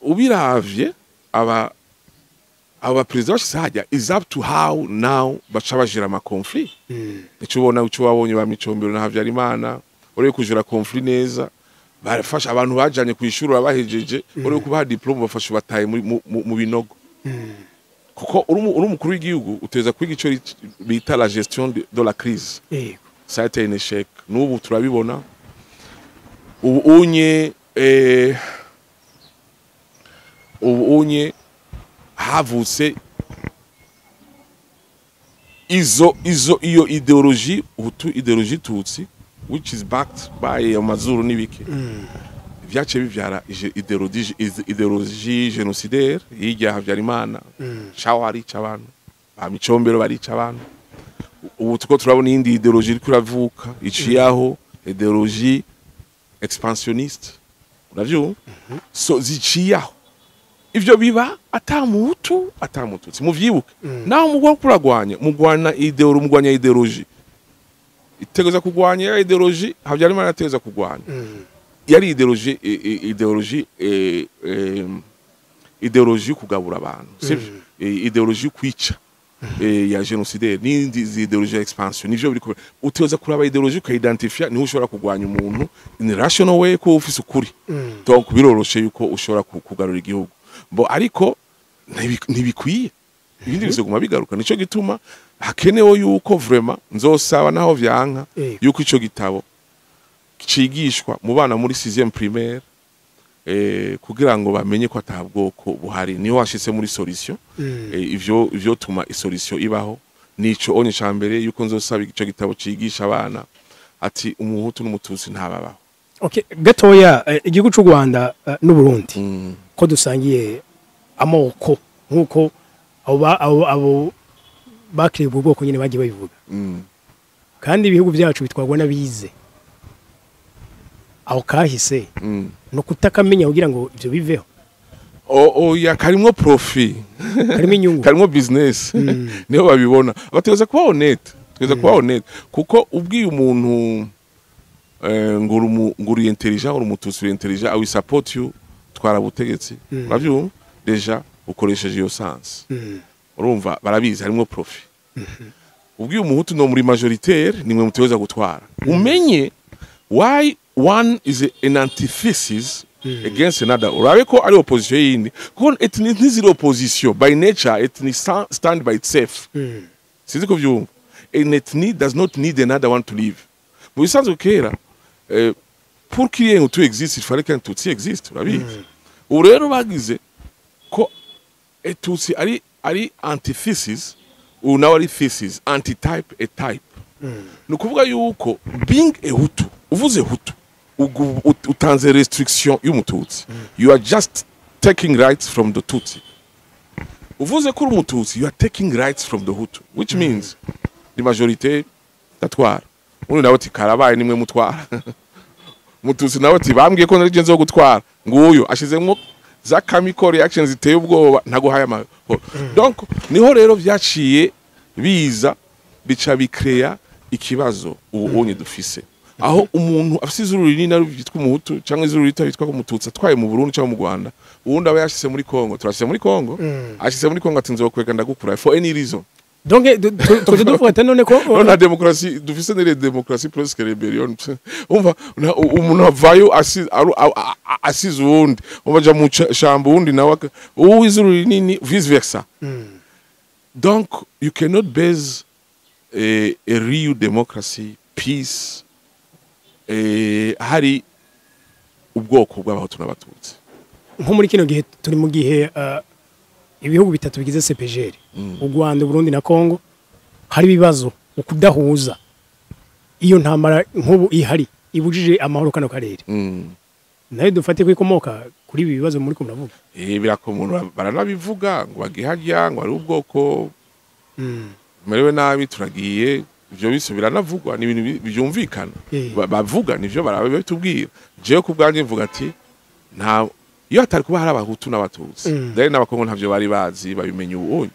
ubiravye aba president bashizajya is up to how now bacabajira ama conflict nico ubona uco wabonye ba Micombero na Havyarimana uri kujira conflict neza barafasha abantu bajanye kwishura bahejeje uri kubaha diplome bafasha bataye mu binogo kuko uri umukuru w'igihugu uteza kwiga ico bita la gestion de la crise ça a été un échec n'ubu turabibona ubunye havutse iyo ideologie hutu ideologie tutsi which is backed by amazuru nibike vyace bivyara ideologie génocidaire yijya Havyarimana shawari c'abantu ba Micombero bari c'abantu ubu tuko turabona indi ideologie iri kuravuka iciyaho ideologie expansionniste uravyo so ziciyaho ivyo biba atamutu atamututsi muvyibuke naho mugwa mugwana ideology itegeza kugwanya ideology Habyarimana yateza kugwanya yari ideology kugabura abantu sivyo ideology kwica ya genocide n'indi ideology ya expansion nivyo biri uteza kuraba ideology ko identify ni ushobora kugwanya umuntu in rational way ko ufise ukuri donc biroroshe yuko ushobora kugarura igihugu bo ariko ntibikwiye ibindi bizoguma bigaruka nico gituma hakenewe yuko vraiment nzosaba naho vyanka yuko ico gitabo cigishwa mu bana muri 6e primaire kugira ngo bamenye ko atabwoko buhari niho washitse muri solution ivyo tuma isolution ibaho nico onye cambere yuko nzosaba ico gitabo cigisha abana ati umuhutu n'umututsi ntababaho. Okay, gatoya igihugu c'u Rwanda n'u Burundi ko dusangiye amoko nkuko abo bakiriye ubwoko nyine bagiye babivuga kandi ibihugu byacu bitwagwa n'abize aho kahise no kutakamenya kugira ngo ivyo biveho ya karimwo profit karimo inyungu karimwo business niho babibona bateza kuba honnête kuko ubwiye umuntu nguru intelligent uri umututsi intelligent I will support you twara butegetsi uravyumva deja ukoresheje iyo sense urumva barabizi harimo profit ubwiye umuhutu no muri majoritaire nimwe muteweza gutwara umenye why one is an antithesis against another urabe ko ari opposition yindi kuko ethnic is opposition by nature ethnic stand by itself sizi ko vyumva an ethnic does not need another one to live mu bisanzwe kera pour qu'il y ait un tout existe il fallait qu'un tout existe urabizi urero bagize ko etutsi ari antithesis unawe ari thesis antitype a type nukuvuga yuko being a hutu uvuze hutu utanze restriction y'umututsi you are just taking rights from the tutsi uvuze ko umututsi you are taking rights from the hutu which means the majorité tatwara undi nawe ati karabaye nimwe mutwara mututsi nawe ati bambwiye ko nari genzo gutwara nguyo ashizemo za chemical reactions ziteye ubwoba ntaguhaye amahoro donc niho rero vyaciye biza bica bikrea ikibazo ubonye dufise aho umuntu afise izuru rinini ari byitwa umuhutu cyangwa izuru rito bitwa ko umututsi atwaye mu Burundi cyangwa mu Rwanda ubundi aba yashise muri Kongo turashise muri Kongo ashise muri Kongo atinze kwega ndagukura for any reason donc tuje dufata none ko na demokrasi dufise ne demokrasi presque rebellion umva umuntu avayo asize ubundi ubaja mu shambo ubundi nawe izuru rinini vice versa donc you cannot base a real democracy peace hari ubwoko bw'abahutu n'abatutsi nko muri kino gihe turi mu gihe ibihugu bitatu bigize CPGL u Rwanda Burundi na Kongo hari bibazo ukudahuza iyo ntamara nk'ubu ihari ibujije amahoro kano karere nayo dufate kwikomoka kuri ibi bibazo muri kumuravuga birakomura baranabivuga ngo bagiharya ngo ari ubwoko merewe nabi turagiye ivyo biso biranavugwa ni ibintu byumvikana bavuga nivyo barabe bitubwira jewe ku bwanje mvuga ati nta iyo atari kuba hari abahutu n'abatutsi dare n'abakongo ntavyo bari bazi babimenye ubu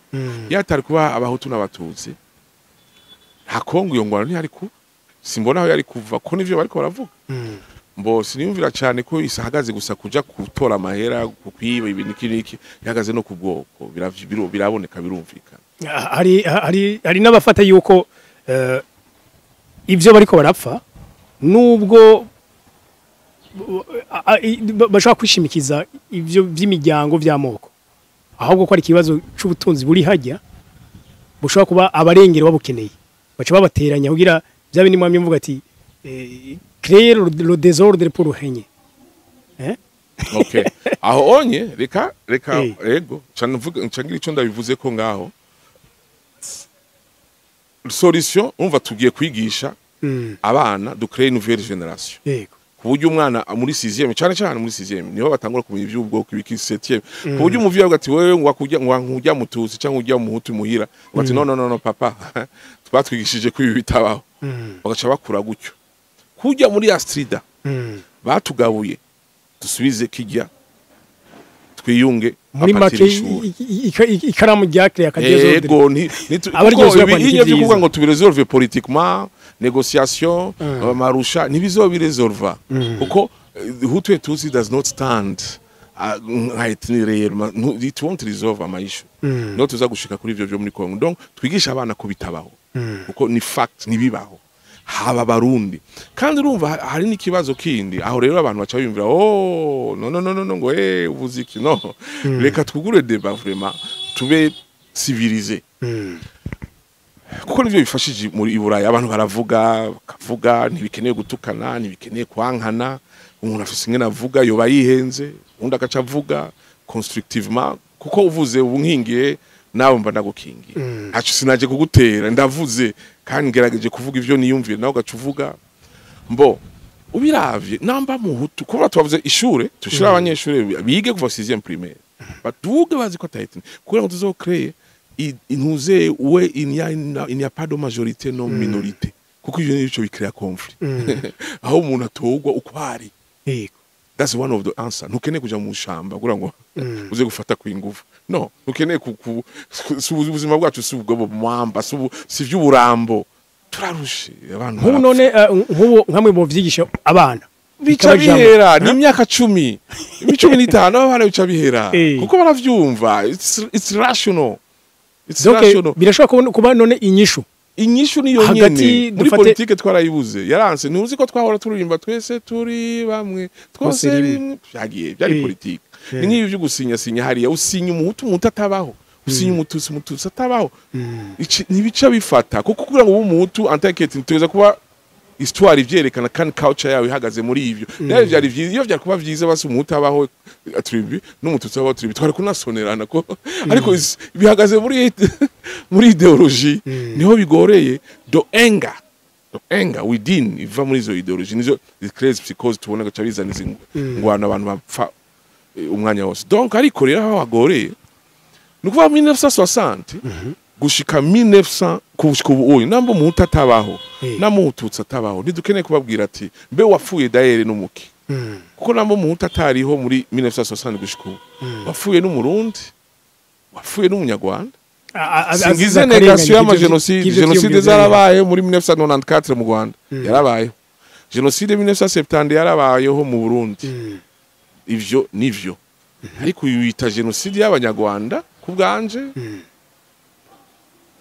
iyo atari kuba abahutu n'abatutsi nta Kongo iyo ngwano ntihari ku simbona aho yari kuva ko nivyo bariko baravuga mbo siniyumvira cyane ko isahagaze gusa kuja gutora amahera kukwiba ibintu kiniki yahagaze no ku bwoko biraboneka birumvikana hari n'abafata yuko ibyo bariko barapfa nubwo bashaka kwishimikiza ibyo by'imiryango by'amoko ahubwo ko ari ikibazo c'ubutunzi buri hajya bushobora kuba abarengero babukeneye baca babateranya kugira byabe ni mwamye mvuga ati créer le désordre pour régner okay aho onye reka ego ncangira ico ndabivuze ko ngaho solution umva tugiye kwigisha abana du créer une nouvelle génération yego kuburyo umwana muri 6e cyane muri 6e niho batangura kumenya iby'ubwoko ibiki 7e kuburyo umuvyo ugati wewe ngwakujya mutuzi cyangwa ujya muhutu muhira ugati no papa twatwigishije ko ibi bitabaho bagaca bakura gutyo kujya muri Astrida batugabuye dusubize kijya twiyunge muri make ikaramu rya clear kagezo yego iyo byo ngo tubiresolve politiquement négociation amarusha ntibizobiresolva kuko Hutu Tutsi does not stand it won't resolve ama issue no tuza gushika kuri ivyo byo muri Kongo donc twigisha abana ko bitabaho kuko ni fact nibibaho haba barundi kandi urumva hari n'ikibazo kindi aho rero abantu bacha bimvira no ngo ubuziki no reka twugure débat vraiment tube civilisé kuko nivyo bifashije muri Iburaya abantu baravuga ntibikeneye gutukana ntibikeneye kwankana umuntu afise ingene avuga yoba yihenze undi agaca avuga constructivement kuko uvuze ubunkingiye nawe mba ndagukingiye hacu sinaje kugutera ndavuze kandi ngerageje kuvuga ivyo niyumviye nawe gaca uvuga mbo ubiravye namba mu Hutu kuba twavuze ishure tushira abanyeshure bige kuva 6e primaire batuge bazi ko tahiti kugira ngo tuzocrée intuze il n'y a pas de majorité non minorité kuko ivyo nico bikrea conflit aho umuntu atogwa uko ari that's one of the answer ntukeneye kuja mu shamba kugira ngo uze gufata kwinguvu no ntukeneye ubuzima bwacu si ubwo mwamba si vy'uburambo turarushe abantu nk'ubu none nkamwe mu vyigisha abana bica bihera ni imyaka 10 15 abana bica bihera kuko baravyumva it's rational birashobora kuba none inyishu ni yonyene muri politique twarayibuze yaranse ntuzi ko twahora turirimba twese turi bamwe twose byagiye byari politique ni nk'ibi byo gusinya hariya usinya umuhutu atabaho usinya umututsi atabaho nibica bifata kuko kugira ngo umuhutu antakete nitweza kuba histoire ivyerekana kandi culture yawe ihagaze muri ivyo nayo byari vyiza iyo byari kuba vyiza basi umuhutu abaho tribu n'umututsi abaho tribu twari kunasonerana ko ariko bihagaze muri ideologie niho bigoreye do enga within iva muri izo ideologie nizo crazy psychose tubona gacha bizaniza ngwana abantu bapfa umwanya wose donc ariko rero aho agoreye nukuva 1960 gushika 1900 kushika ubu namba umuhutu atabaho namututsi atabaho ntidukeneye kubabwira ati mbe wapfuye daere n'umuki kuko namba umuhutu atariho muri 1960 gushika ubu wapfuye n'umurundi wapfuye n'umunyarwanda singize negation y'ama genocide zarabaye muri 1994 mu Rwanda yarabaye genocide 1970 yarabayeho mu Burundi ivyo nivyo ariko uyita genocide y'abanyarwanda kubganje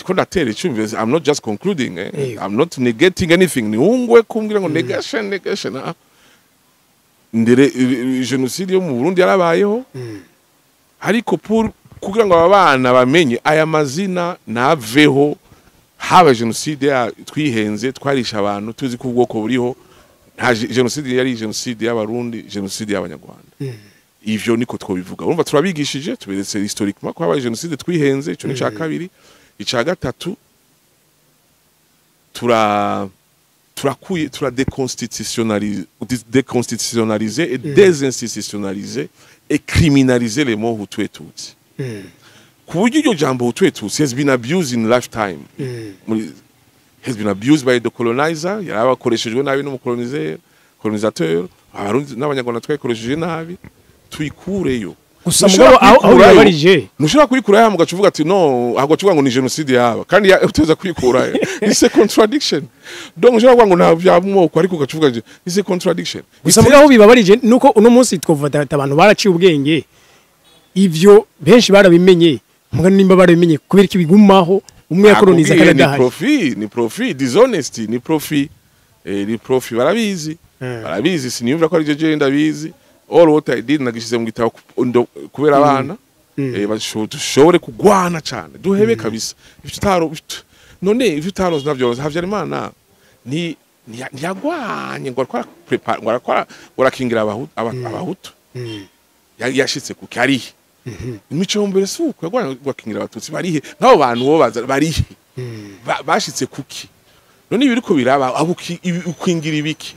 I'm not just concluding I'm not negating anything ni ungwe kumbwira ngo negation ndere genocide yo mu Burundi yarabayeho ariko kugira ngo abana bamenye aya mazina naveho haba genocide twihenze twarisha abantu tuzi ko ubwoko buriho nta genocide yari genocide y'abarundi genocide y'abanyarwanda ivyo niko twobivuga urumva turabigishije tuberetse historiquement ko haba genocide twihenze ico ni ca kabiri ica gatatu déconstitutionnaliser et désinstitutionnaliser et criminaliser les mots Hutu et Tutsi ku buryo iryo jambo Hutu et Tutsi has been abused in lifetime has been abused by the colonizer yarabakoreshejwe nabi n'umucolonisateur abarundi n'abanyarwanda twayikoresheje nabi tuyikureyo gusa mugabo aho yabarije nushira kuyikurayo mu gacuvuga ati no ahubwo tuvuga ngo ni genocide yaba kandi uteza kuyikurayo it's a contradiction donc ushira ngo nta byamoko ariko gacuvuga it's a contradiction gusa mugabo bibabarije nuko uno munsi twovuga abantu baraciye ubwenge ivyo benshi barabimenye mugani nimba barabimenye kubera iki bigumaho umwe yakoloniza kandi adahari ni profit dishonesty ni profit barabizi siniyumva ko ari je ndabizi all what I did nagishize mu gitabo kubera abana bashobore kugwana cyane duhebe kabisa none ibitaro navyo Havyarimana ni yagwanye ngo arakingira abahutu yashitse ku karihe imico mbere suko yagwanye gwakingira abatutsi barihe nabo bantu bo baza barihe bashitse kuki none ibiriko biraba ukwingira ibiki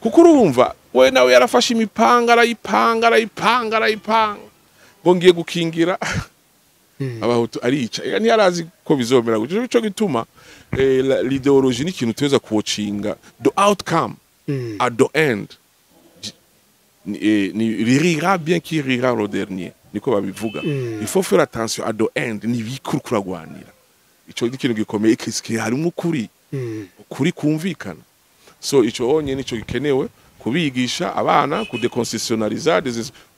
kuko urumva we nawe yarafashe imipanga arayipanga ngo ngiye gukingira abahutu arica ntiyarazi ko bizomera gutyo bico gituma l'idéologie ni kintu teza kuwocinga the outcome at the end ni rira bien qui rira le dernier niko babivuga il faut faire attention à the end ni bikuru kuragwanira ico ikintu gikomeye kiski harimo ukuri kumvikana so ico onye nico gikenewe kubigisha abana kudeconstitutionaliza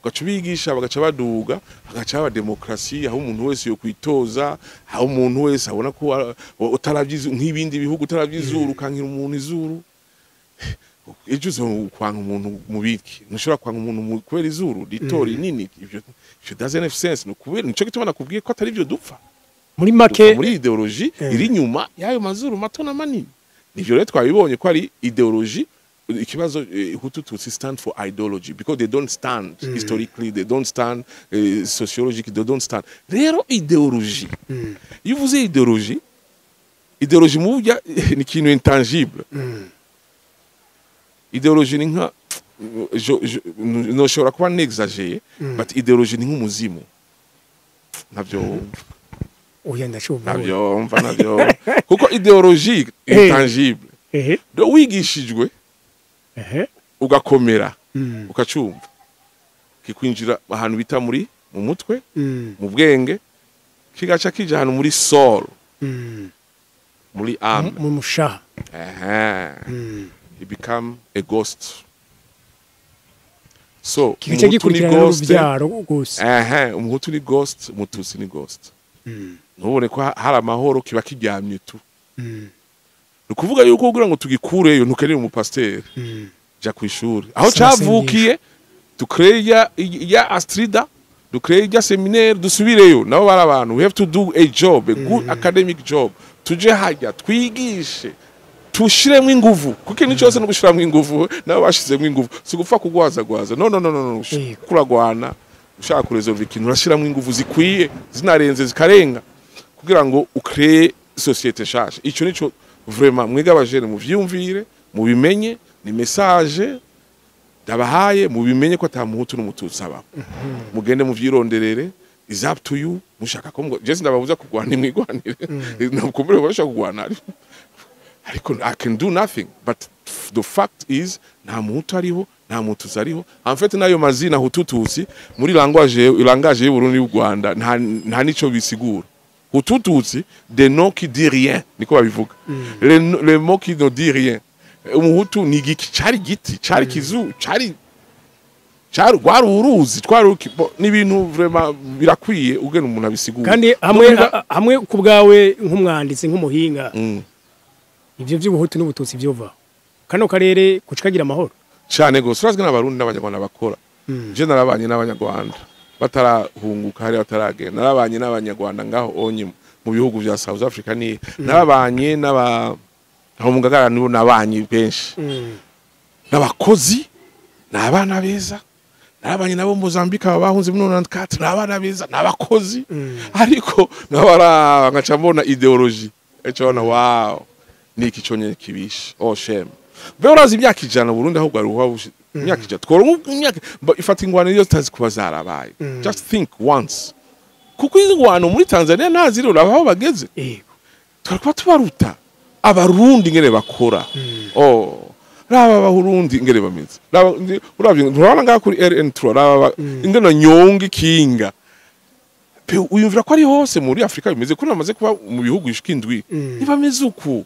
ugacubigisha bagaca baduga bagaca ba demokrasi aho umuntu wese yo kwitoza aho umuntu wese abona ko utaravyiza nk'ibindi bihugu utaravyiza kankira umuntu izuru ejo kwanga umuntu mubiki ntushobora kwanga umuntu kubera izuru ritori nini ivyo doesn't have sense no kubera nico gituma nakubwiye ko atari byo dupfa muri make muri ideology iri nyuma yayo mazuru mato na manini nivyo rero twabibonye ko ari ideology ikibazo Hutu Tutsi stand for ideology because they don't stand historically, they don't stand sociologically, they don't stand rero ideology iyo uvuze ideology mu burya ni ikintu intangible ideology ni nka no shobora kuba n'exagere but ideology ni nk'umuzimu navyo oya ndashobora navyo kuko ideology intangible do wigishijwe ugakomera ukacumva kikwinjira ahantu bita muri mu mutwe mu bwenge kigaca kija ahantu muri soul muri âme mu mushaha he become a ghost so kigice gikurikirana urubyaro gose umuhutu ni ghost umututsi ni ghost ntubone ko hari amahoro kiba kiryamye tu ukuvuga yuko kugira ngo tugikureyo ntukeneye umupasiteri ja kwishuri aho cavukiye tucreya ya Astrida ducreya seminaire dusubireyo nabo bari abantu we have to do a job a good academic job tuje hajya twigishe tushiremo inguvu kuko ni cyose no gushiramo inguvu nabo bashizemo inguvu sigupfa kugwaza no kuragwana ushaka kuresolve ikintu urashiramo inguvu zikwiye zinarenze zikarenga kugira ngo ucree societe shasha ico nico vraiment mwiga abajene mu vyumvire mu bimenye ni message dabahaye mu bimenye ko atamuhutu n'umututsi aba mugende mu vyironderere is up to you mushaka ko je ndababuza kugwana imwigwanire nakumbere bashaka kugwana ariko I can do nothing but the fact is nta muhutu ariho nta mututsi ariho en fait nayo mazina hutututsi muri langage y'u Burundi y'u Rwanda nta nico bisigura hutututsi de nom qui dit rien niko babivuga le mot qui ne dit rien umuhutu ni giki cari giti cari kizu cari gwari uruzi twaruki n'ibintu vraiment birakwiye ugena umuntu abisigura kandi hamwe ku bwawe nk'umwanditsi nk'umuhinga ivyo by'ubuhutu n'ubututsi byova kano karere kucikagira amahoro cyane gose urazwe n'abarundi n'abanyarwanda bakora je narabanye n'abanyarwanda batarahunguka hari bataragenda narabanye n'abanyarwanda ngaho onye mu bihugu vya South Africa ni narabanye aho mungagara nibo nabanye benshi n'abakozi n'abana beza narabanye nabo Mozambique abahunze mu 94 n'abana beza n'abakozi ariko nabara ngaca mbona ideology eco na wow niki conye kibisha oh shame berazi imyaka ijana Burundi aho gwaruha imyaka ijana tworo imyaka ifata ingwana yo tazi kuba zarabaye just think once kuko ingwano muri Tanzania naziro aho bageze twarikuba tubaruta abarundi ngene bakora raba abarundi ngene bameze uravye urabona nga kuri RN3 raba ingene nyonga kinga pe uyumvira ko ari hose muri Afrika bimeze ko namaze kuba mu bihugu ishikindwi nibameze uku